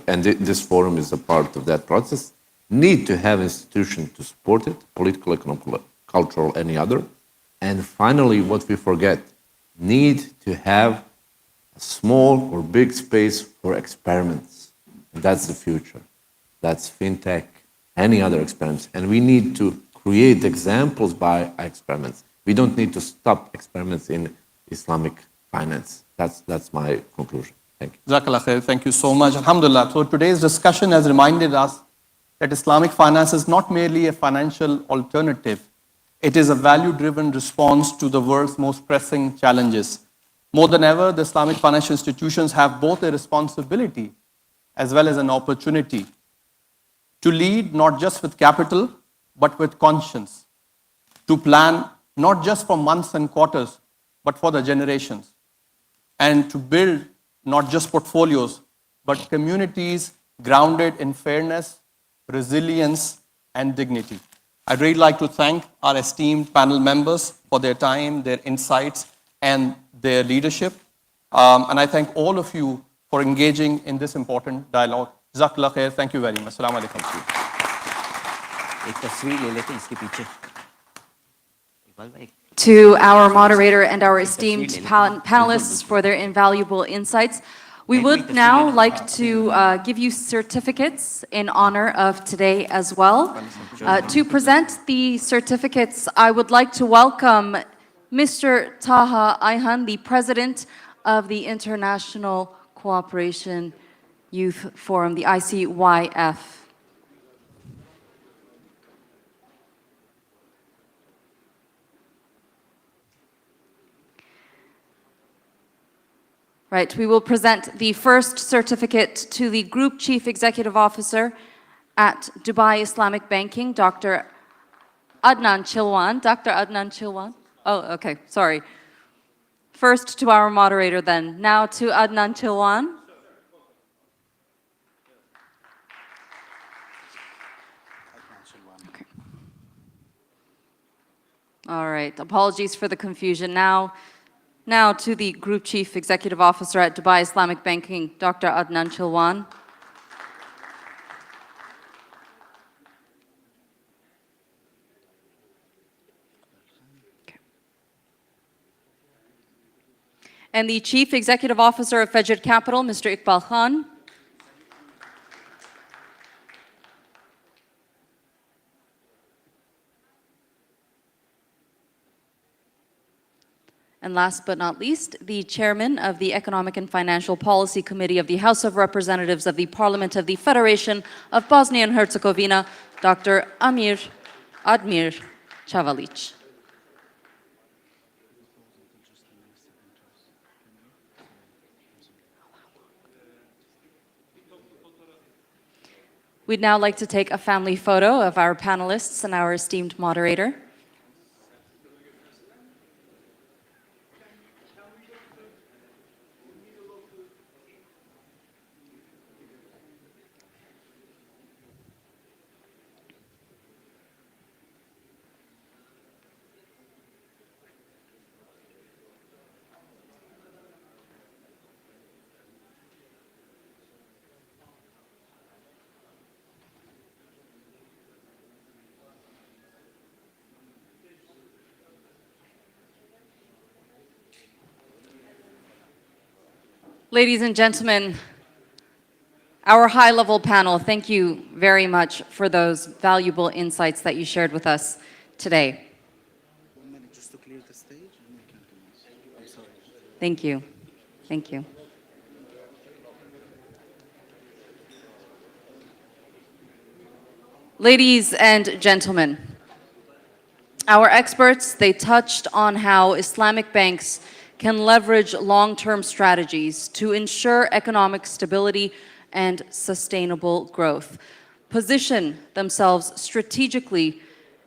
and this forum is a part of that process, need to have institutions to support it, political, economic, cultural, any other. And finally, what we forget, need to have a small or big space for experiments. And that's the future. That's fintech, any other experiments. And we need to create examples by experiments. We don't need to stop experiments in Islamic finance. That's my conclusion. Thank you. Jazakallah khair. Thank you so much. Alhamdulillah. So today's discussion has reminded us that Islamic finance is not merely a financial alternative. It is a value-driven response to the world's most pressing challenges. More than ever, the Islamic financial institutions have both a responsibility as well as an opportunity to lead not just with capital, but with conscience, to plan not just for months and quarters, but for the generations, and to build not just portfolios, but communities grounded in fairness, resilience, and dignity. I'd really like to thank our esteemed panel members for their time, their insights, and their leadership. And I thank all of you for engaging in this important dialogue. Jazakallah khair. Thank you very much. Assalamu alaikum. एक तस्वीर ले लेते हैं इसके पीछे। इकबाल भाई, To our moderator and our esteemed panelists for their invaluable insights. We would now like to give you certificates in honor of today as well. To present the certificates, I would like to welcome Mr. Taha Ayhan, the President of the International Cooperation Youth Forum, the ICYF. Right, we will present the first certificate to the Group Chief Executive Officer at Dubai Islamic Banking, Dr. Adnan Chilwan. Dr. Adnan Chilwan. Oh, okay, sorry. First to our moderator then. Now to Adnan Chilwan. Okay. All right, apologies for the confusion. Now to the Group Chief Executive Officer at Dubai Islamic Banking, Dr. Adnan Chilwan. Okay. And the Chief Executive Officer of Fajr Capital, Mr. Iqbal Khan. And last but not least, the Chairman of the Economic and Financial Policy Committee of the House of Representatives of the Parliament of the Federation of Bosnia and Herzegovina, Dr. Admir Cavalic. We'd now like to take a family photo of our panelists and our esteemed moderator. Ladies and gentlemen, our high-level panel, thank you very much for those valuable insights that you shared with us today. 1 minute just to clear the stage and we can do this. I'm sorry. Thank you. Thank you. Ladies and gentlemen, our experts, they touched on how Islamic banks can leverage long-term strategies to ensure economic stability and sustainable growth, position themselves strategically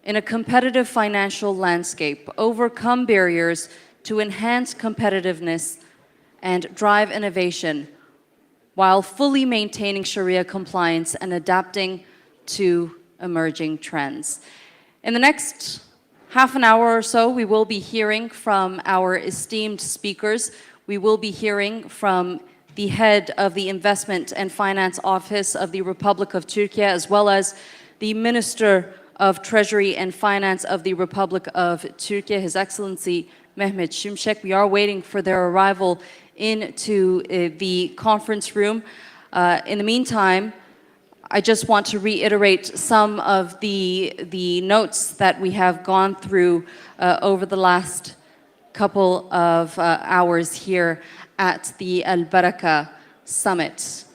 in a competitive financial landscape, overcome barriers to enhance competitiveness and drive innovation, while fully maintaining Sharia compliance and adapting to emerging trends. In the next half an hour or so, we will be hearing from our esteemed speakers. We will be hearing from the head of the Investment and Finance Office of the Republic of Turkey, as well as the Minister of Treasury and Finance of the Republic of Turkey, His Excellency Mehmet Şimşek. We are waiting for their arrival into the conference room. In the meantime, I just want to reiterate some of the notes that we have gone through over the last couple of hours here at the AlBaraka Summit.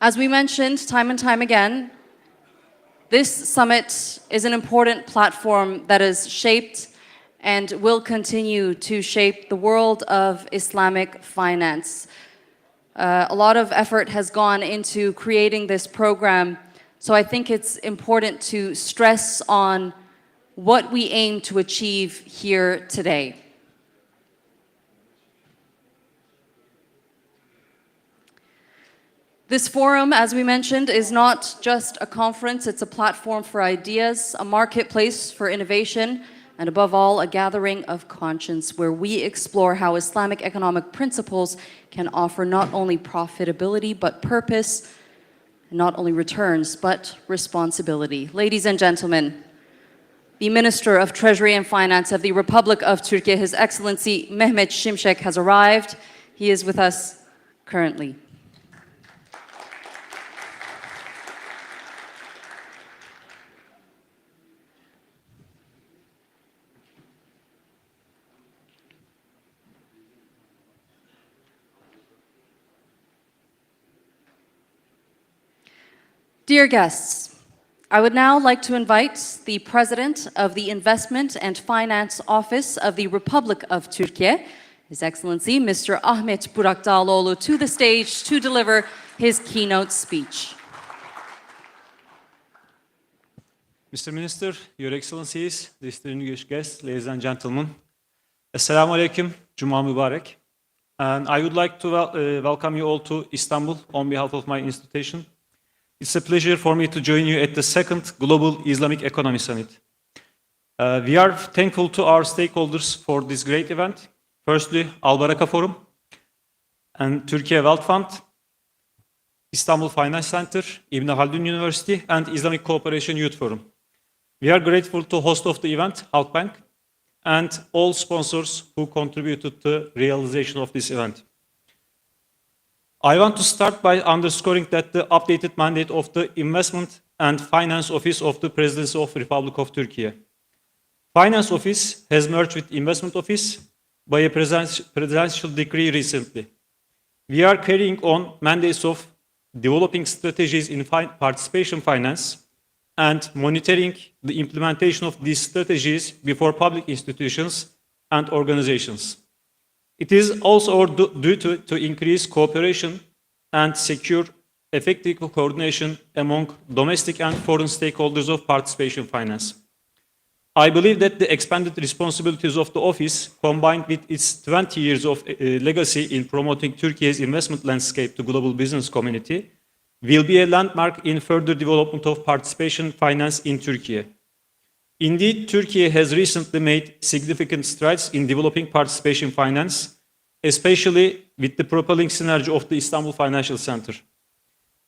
As we mentioned time and time again, this summit is an important platform that is shaped and will continue to shape the world of Islamic finance. A lot of effort has gone into creating this program, so I think it's important to stress on what we aim to achieve here today. This forum, as we mentioned, is not just a conference, it's a platform for ideas, a marketplace for innovation, and above all, a gathering of conscience where we explore how Islamic economic principles can offer not only profitability, but purpose, not only returns, but responsibility. Ladies and gentlemen, the Minister of Treasury and Finance of the Republic of Turkey, His Excellency Mehmet Şimşek, has arrived. He is with us currently. Dear guests, I would now like to invite the President of the Investment and Finance Office of the Republic of Turkey, His Excellency Mr. Ahmet Burak Dağlıoğlu, to the stage to deliver his keynote speech. Mr. Minister, Your Excellencies, distinguished guests, ladies and gentlemen, Assalamu alaikum, Juma Mubarak. And I would like to welcome you all to Istanbul on behalf of my institution. It's a pleasure for me to join you at the second Global Islamic Economy Summit. We are thankful to our stakeholders for this great event. Firstly, AlBaraka Forum and Türkiye Wealth Fund, Istanbul Financial Center, Ibn Khaldun University, and Islamic Cooperation Youth Forum. We are grateful to host of the event, Halkbank, and all sponsors who contributed to the realization of this event. I want to start by underscoring that the updated mandate of the Investment and Finance Office of the Presidency of the Republic of Turkey. Finance Office has merged with Investment Office by a presidential decree recently. We are carrying on mandates of developing strategies in participation finance and monitoring the implementation of these strategies before public institutions and organizations. It is also our duty to increase cooperation and secure effective coordination among domestic and foreign stakeholders of participation finance. I believe that the expanded responsibilities of the office, combined with its 20 years of legacy in promoting Turkey's investment landscape to global business community, will be a landmark in further development of participation finance in Turkey. Indeed, Turkey has recently made significant strides in developing participation finance, especially with the propelling synergy of the Istanbul Financial Center.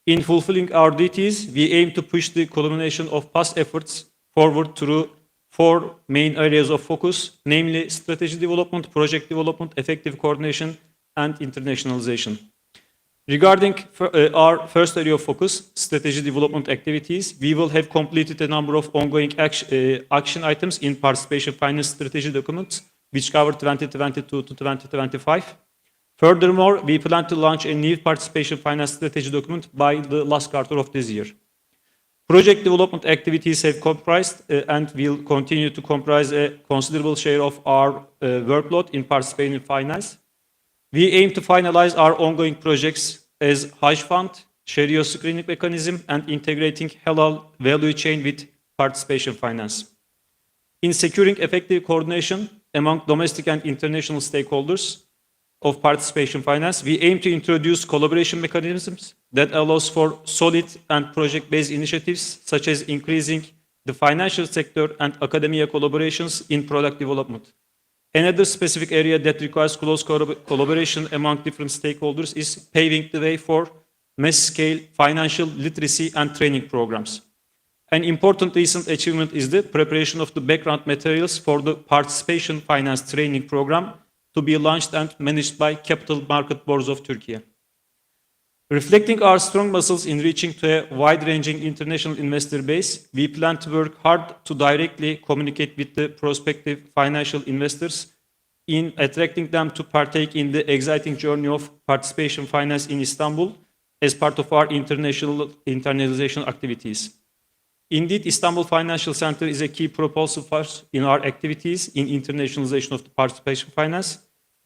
In fulfilling our duties, we aim to push the culmination of past efforts forward through 4 main areas of focus, namely strategy development, project development, effective coordination, and internationalization. Regarding our first area of focus, strategy development activities, we will have completed a number of ongoing action items in participation finance strategy documents, which cover 2022 to 2025. Furthermore, we plan to launch a new participation finance strategy document by the last quarter of this year. Project development activities have comprised and will continue to comprise a considerable share of our workload in participating finance. We aim to finalize our ongoing projects as Hajj Fund, Sharia screening mechanism, and integrating halal value chain with participation finance. In securing effective coordination among domestic and international stakeholders of participation finance, we aim to introduce collaboration mechanisms that allows for solid and project-based initiatives, such as increasing the financial sector and academia collaborations in product development. Another specific area that requires close collaboration among different stakeholders is paving the way for mass-scale financial literacy and training programs. An important recent achievement is the preparation of the background materials for the participation finance training program to be launched and managed by Capital Market Boards of Turkey. Reflecting our strong muscles in reaching to a wide-ranging international investor base, we plan to work hard to directly communicate with the prospective financial investors in attracting them to partake in the exciting journey of participation finance in Istanbul as part of our internationalization activities. Indeed, Istanbul Financial Center is a key proposal for us in our activities in internationalization of the participation finance.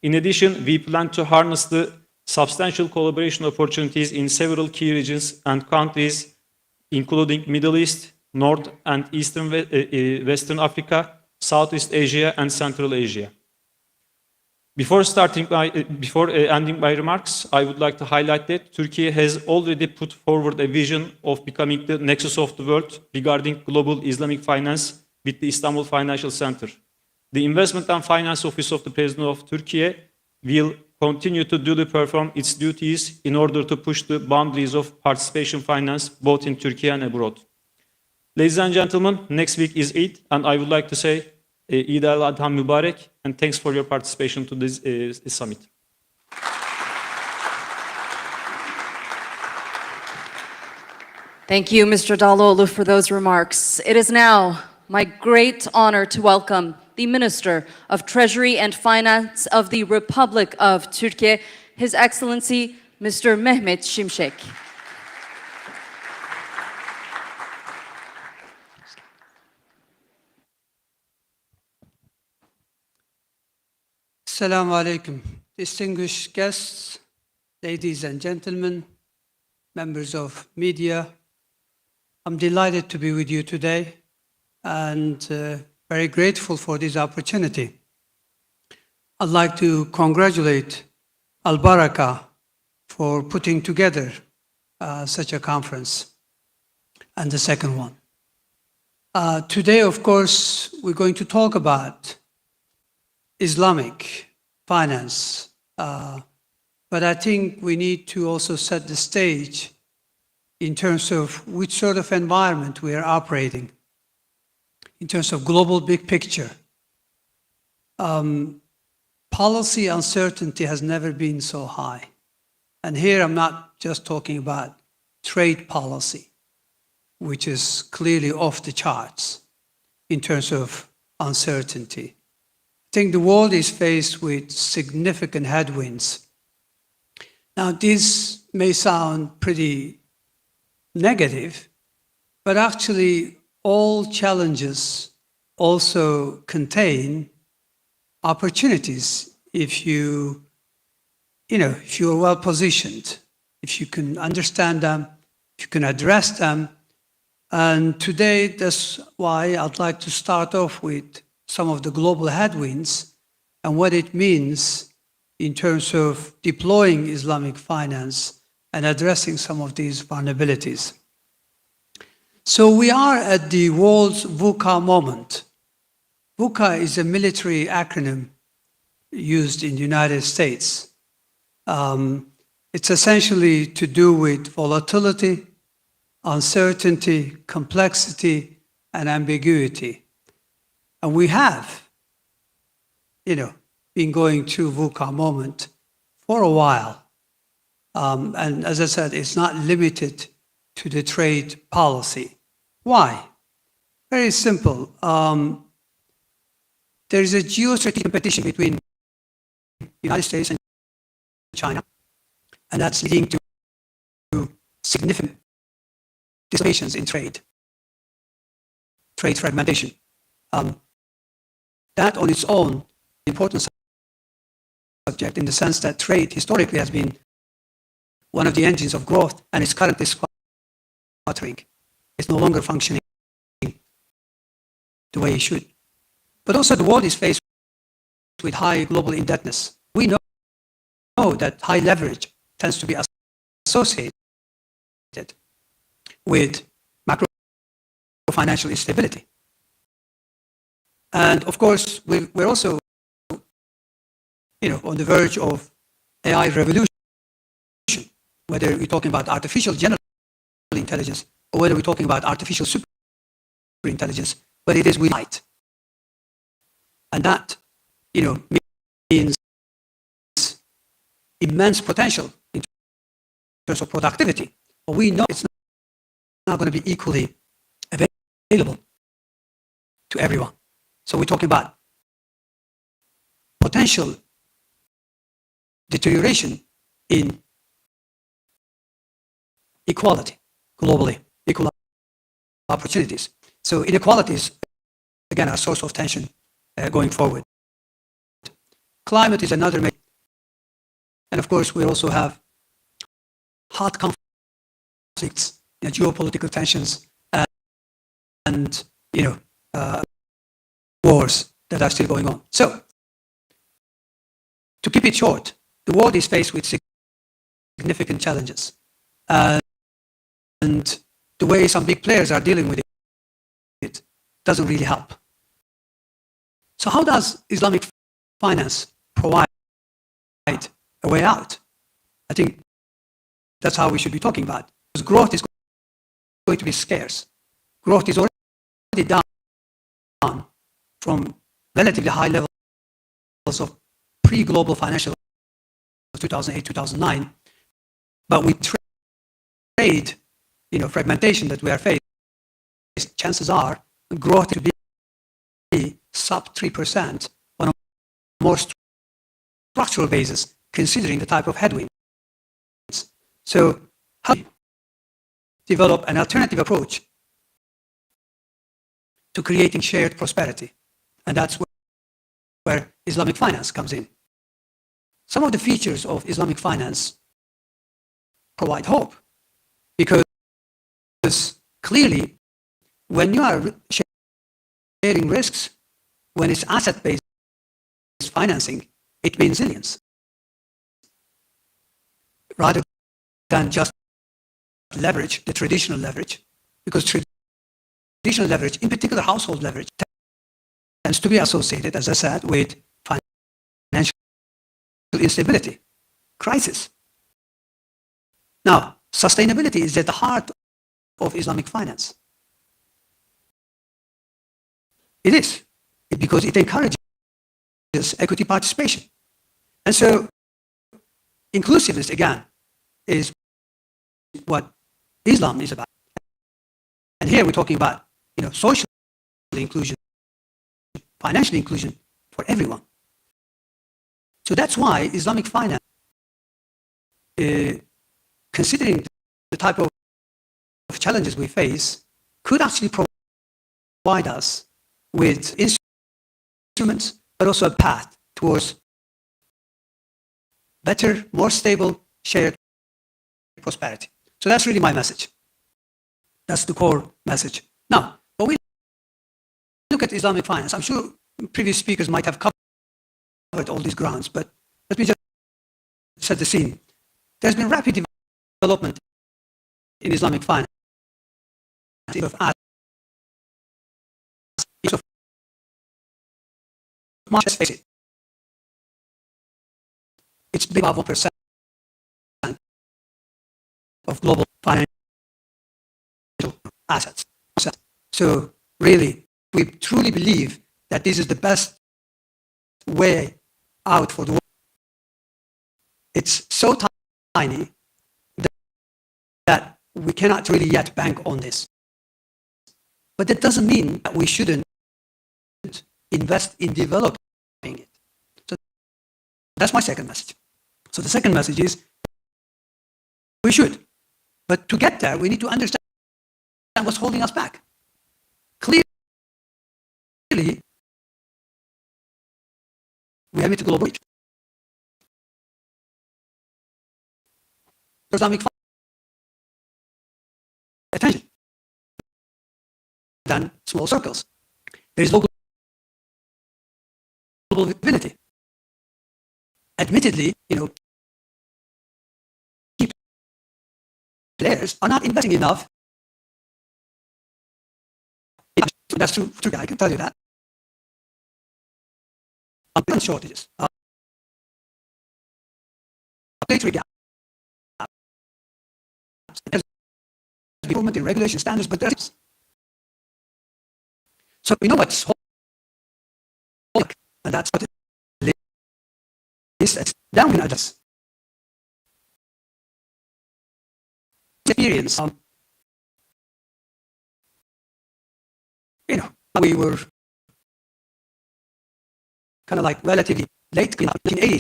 In addition, we plan to harness the substantial collaboration opportunities in several key regions and countries, including Middle East, North and Eastern Western Africa, Southeast Asia, and Central Asia. Before ending my remarks, I would like to highlight that Turkey has already put forward a vision of becoming the nexus of the world regarding global Islamic finance with the Istanbul Financial Center. The Investment and Finance Office of the President of Turkey will continue to duly perform its duties in order to push the boundaries of participation finance both in Turkey and abroad. Ladies and gentlemen, next week is Eid, and I would like to say Eid al-Adha Mubarak, and thanks for your participation to this summit. Thank you, Mr. Daloğlu, for those remarks. It is now my great honor to welcome the Minister of Treasury and Finance of the Republic of Turkey, His Excellency, Mr. Mehmet Şimşek. Assalamu alaikum. Distinguished guests, ladies and gentlemen, members of media, I'm delighted to be with you today and very grateful for this opportunity. I'd like to congratulate AlBaraka for putting together such a conference and the second one. Today, of course, we're going to talk about Islamic finance, but I think we need to also set the stage in terms of which sort of environment we are operating, in terms of global big picture. Policy uncertainty has never been so high. And here I'm not just talking about trade policy, which is clearly off the charts in terms of uncertainty. I think the world is faced with significant headwinds. Now, this may sound pretty negative, but actually all challenges also contain opportunities if you're well positioned, if you can understand them, if you can address them. And today, that's why I'd like to start off with some of the global headwinds and what it means in terms of deploying Islamic finance and addressing some of these vulnerabilities. So we are at the world's VUCA moment. VUCA is a military acronym used in the United States. It's essentially to do with volatility, uncertainty, complexity, and ambiguity. And we have, been going through VUCA moment for a while. And as I said, it's not limited to the trade policy. Why? Very simple. There is a geostrategic competition between the United States and China, and that's leading to significant dislocations in trade fragmentation. That on its own, important subject in the sense that trade historically has been one of the engines of growth and is currently sputtering. It's no longer functioning the way it should. But also the world is faced with high global indebtedness. We know that high leverage tends to be associated with macro financial instability. And of course, we're also, on the verge of AI revolution, whether we're talking about artificial general intelligence or whether we're talking about artificial super intelligence, but it is with light. And that, means immense potential in terms of productivity. But we know it's not going to be equally available to everyone. So we're talking about potential deterioration in equality globally, opportunities. So inequalities, again, are a source of tension going forward. Climate is another major. And of course, we also have hot conflicts, geopolitical tensions, and wars that are still going on. So, to keep it short, the world is faced with significant challenges, and the way some big players are dealing with it doesn't really help. So, how does Islamic finance provide a way out? I think that's how we should be talking about it. Because growth is going to be scarce. Growth is already down from relatively high levels of pre-global financial 2008, 2009. But with trade, fragmentation that we are facing, chances are growth to be sub 3% on a more structural basis, considering the type of headwinds. So how do we develop an alternative approach to creating shared prosperity? And that's where Islamic finance comes in. Some of the features of Islamic finance provide hope, because clearly when you are sharing risks, when it's asset-based financing, it means resilience rather than just leverage, the traditional leverage, because traditional leverage, in particular household leverage, tends to be associated, as I said, with financial instability, crisis. Now, sustainability is at the heart of Islamic finance. It is, because it encourages equity participation. And so, inclusiveness, again, is what Islam is about. And here we're talking about, social inclusion, financial inclusion for everyone. So that's why Islamic finance, considering the type of challenges we face, could actually provide us with instruments, but also a path towards better, more stable, shared prosperity. So that's really my message. That's the core message. Now, when we look at Islamic finance, I'm sure previous speakers might have covered all these grounds, but let me just set the scene. There's been rapid development in Islamic finance. Let's face it, it's above 1% of global financial assets. So really, we truly believe that this is the best way out for the world. It's so tiny that we cannot really yet bank on this. But that doesn't mean that we shouldn't invest in developing it. So that's my second message. So the second message is we should. But to get there, we need to understand what's holding us back. Clearly, we have it to global reach. Islamic attention than small circles. There is local visibility. Admittedly, key players are not investing enough. That's true, I can tell you that. Shortages, regulatory gaps, there's improvement in regulation standards, but there's so we know what's holding, and that's what it is. That's down in others. Experience, we were kind of like relatively late in the 1980s.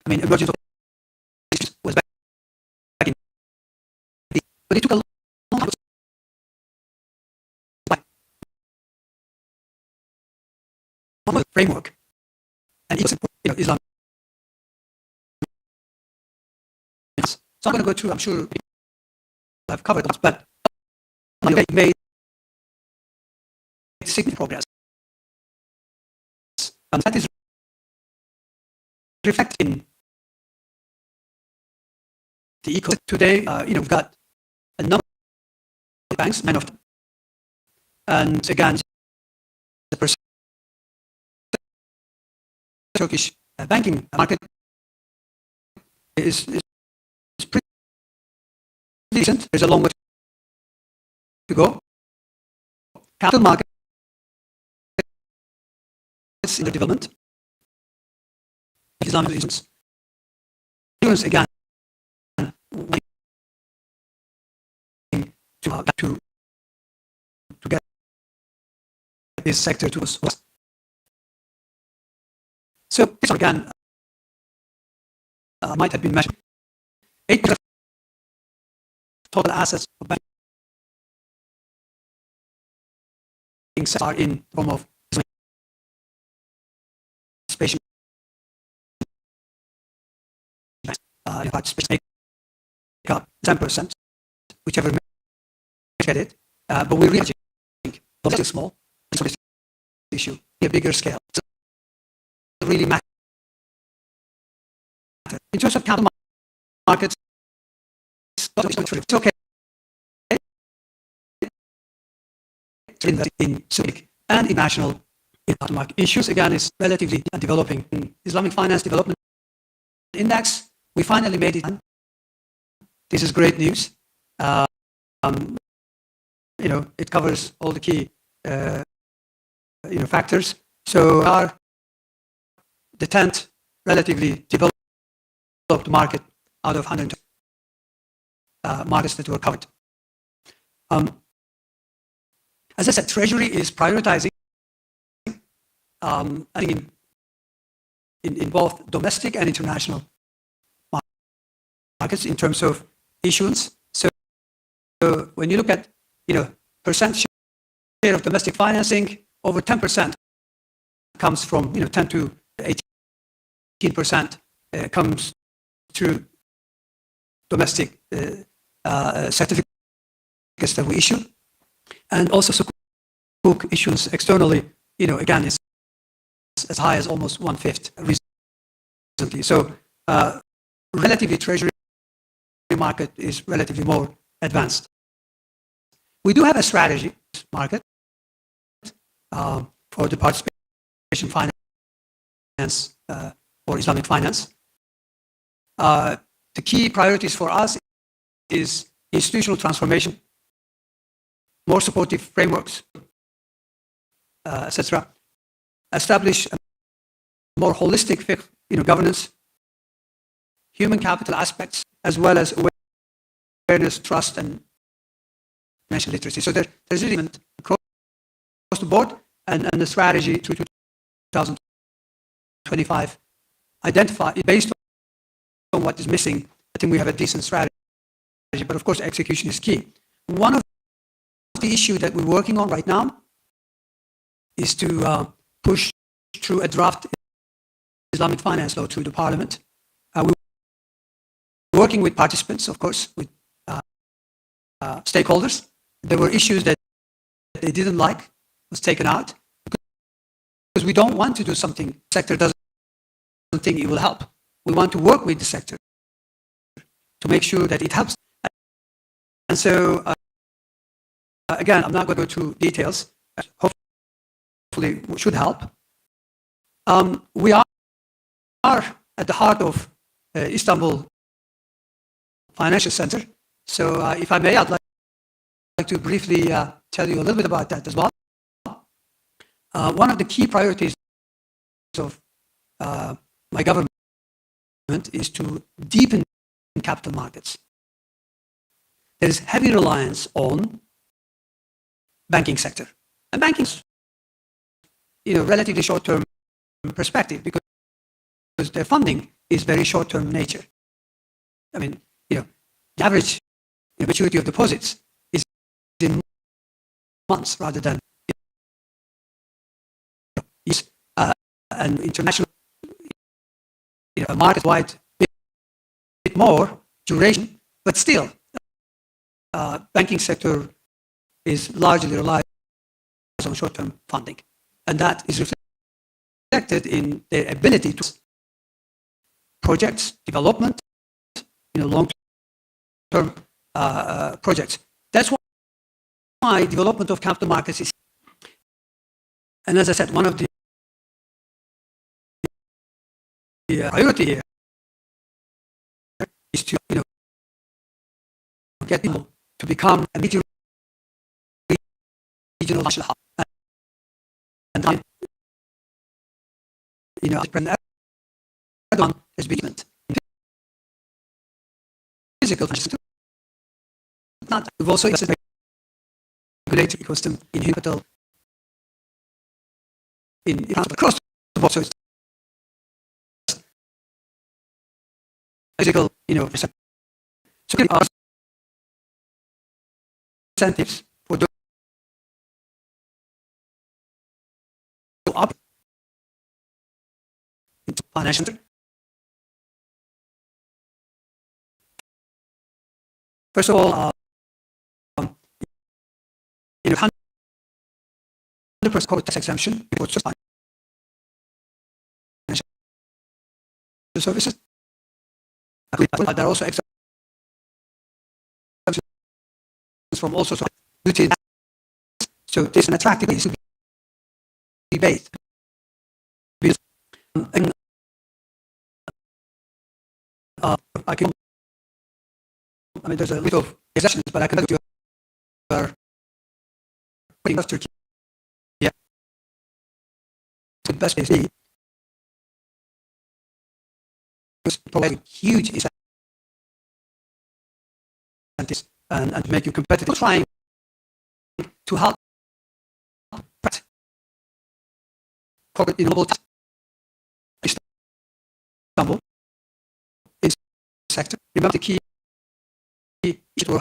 Emergence of was back in but it took a long time. Framework, and it's Islam. So I'm going to go through. I'm sure I've covered this, but they made significant progress, and that is reflected in the ecosystem. Today, we've got a number of banks, none of them, and again, the Turkish banking market is pretty decent. There's a long way to go. Capital markets in the development. Islamic reasons. Again, to get this sector to us. So this again might have been mentioned. 8% of total assets of banking are in the form of participation. Participation make up 10%, whichever get it. But we're reaching a small issue, a bigger scale. So really matter. In terms of capital markets, it's okay. In civic and in national market issues, again, is relatively developing. In Islamic Finance Development Index, we finally made it. This is great news. It covers all the key factors. So our the 10th relatively developed market out of 100 markets that were covered. As I said, Treasury is prioritizing I think in both domestic and international markets in terms of issuance. So when you look at percent share of domestic financing, over 10% comes from 10 to 18% comes through domestic certificates that we issue, and also Sukuk issuance externally. Again, is as high as almost 1/5 recently. So relatively, Treasury market is relatively more advanced. We do have a strategy market for the participation finance or Islamic finance. The key priorities for us is institutional transformation, more supportive frameworks, etc. Establish a more holistic governance, human capital aspects, as well as awareness, trust, and financial literacy. So there's really across the board, and the strategy to 2025 identify based on what is missing. I think we have a decent strategy, but of course execution is key. One of the issues that we're working on right now is to push through a draft Islamic finance law through the parliament. We're working with participants, of course, with stakeholders. There were issues that they didn't like, was taken out, because we don't want to do something the sector doesn't think it will help. We want to work with the sector to make sure that it helps. And so, again, I'm not going to go through details. Hopefully, it should help. We are at the heart of Istanbul Financial Center. So, if I may, I'd like to briefly tell you a little bit about that as well. One of the key priorities of my government is to deepen capital markets. There is heavy reliance on banking sector. And banking is, relatively short-term perspective, because their funding is very short-term nature. I mean, the average maturity of deposits is in months rather than years. And international market-wide bit more duration, but still banking sector is largely relies on short-term funding, and that is reflected in their ability to projects development, long-term projects. That's why development of capital markets is, and as I said, one of the priority here is to get people to become a regional financial hub. And President Erdoğan has been in physical financial system. We've also invested in regulatory ecosystem in human capital, in across the board. So it's physical, so our incentives for those to operate into financial sector. First of all, 100% corporate tax exemption for financial services. There are also exemptions from all sorts of duties. So this is an attractive way to be based. And, there's a little of exceptions, but I can tell you are putting us Turkey. Yeah. The best place to be. Provide huge incentives and make you competitive. Trying to help corporate global Istanbul in sector. Remember the key issue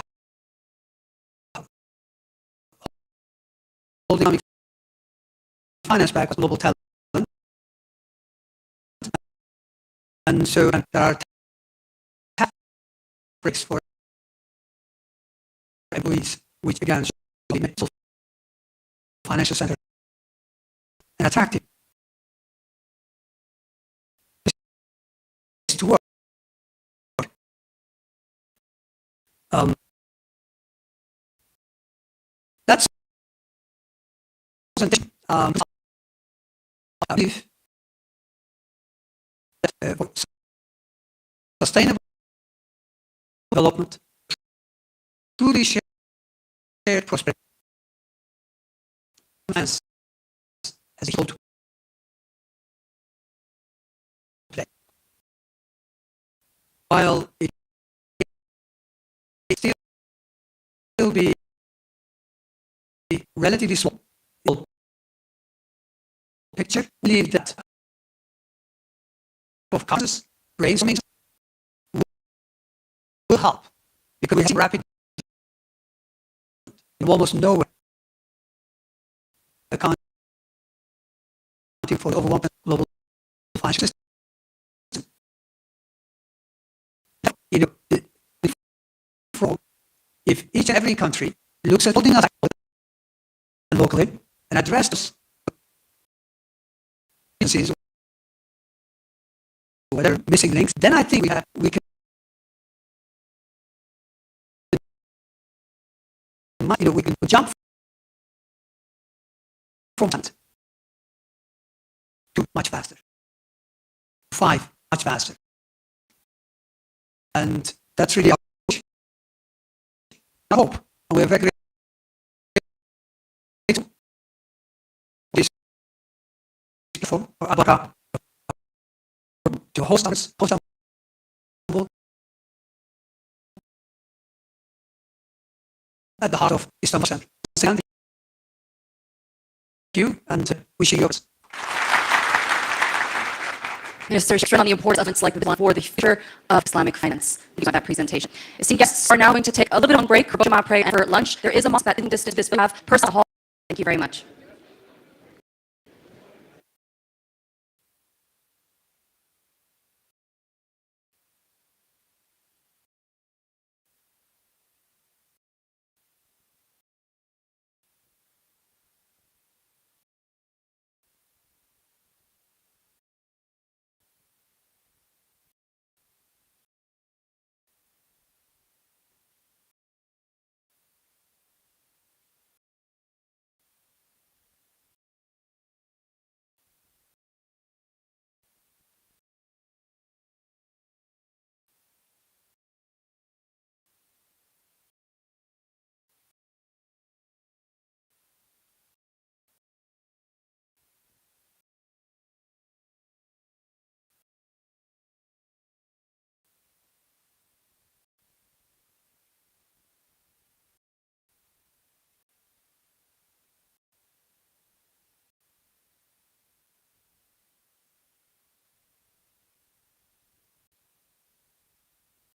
holding finance back with global talent. And so there are tax breaks for employees, which again should be made financial center and attractive to work. That's I believe that sustainable development, truly shared prosperity, as a whole to play. While it still be relatively small picture, I believe that of causes brainstorming will help because we have rapid in almost nowhere accounting for the overwhelming global financial system. If each and every country looks at holding us locally and addresses whether missing links, then I think we can we can jump from 10 to much faster, 5 much faster, and that's really our hope. And we're very grateful this for AlBaraka to host us, at the heart of Istanbul Center. Thank you and wishing you Minister stressed on the importance of selecting the for the future of Islamic finance. Thank you for that presentation. Esteemed guests are now going to take a little bit of a break for and for lunch. There is a mosque that in distance. We have personal hall. Thank you very much.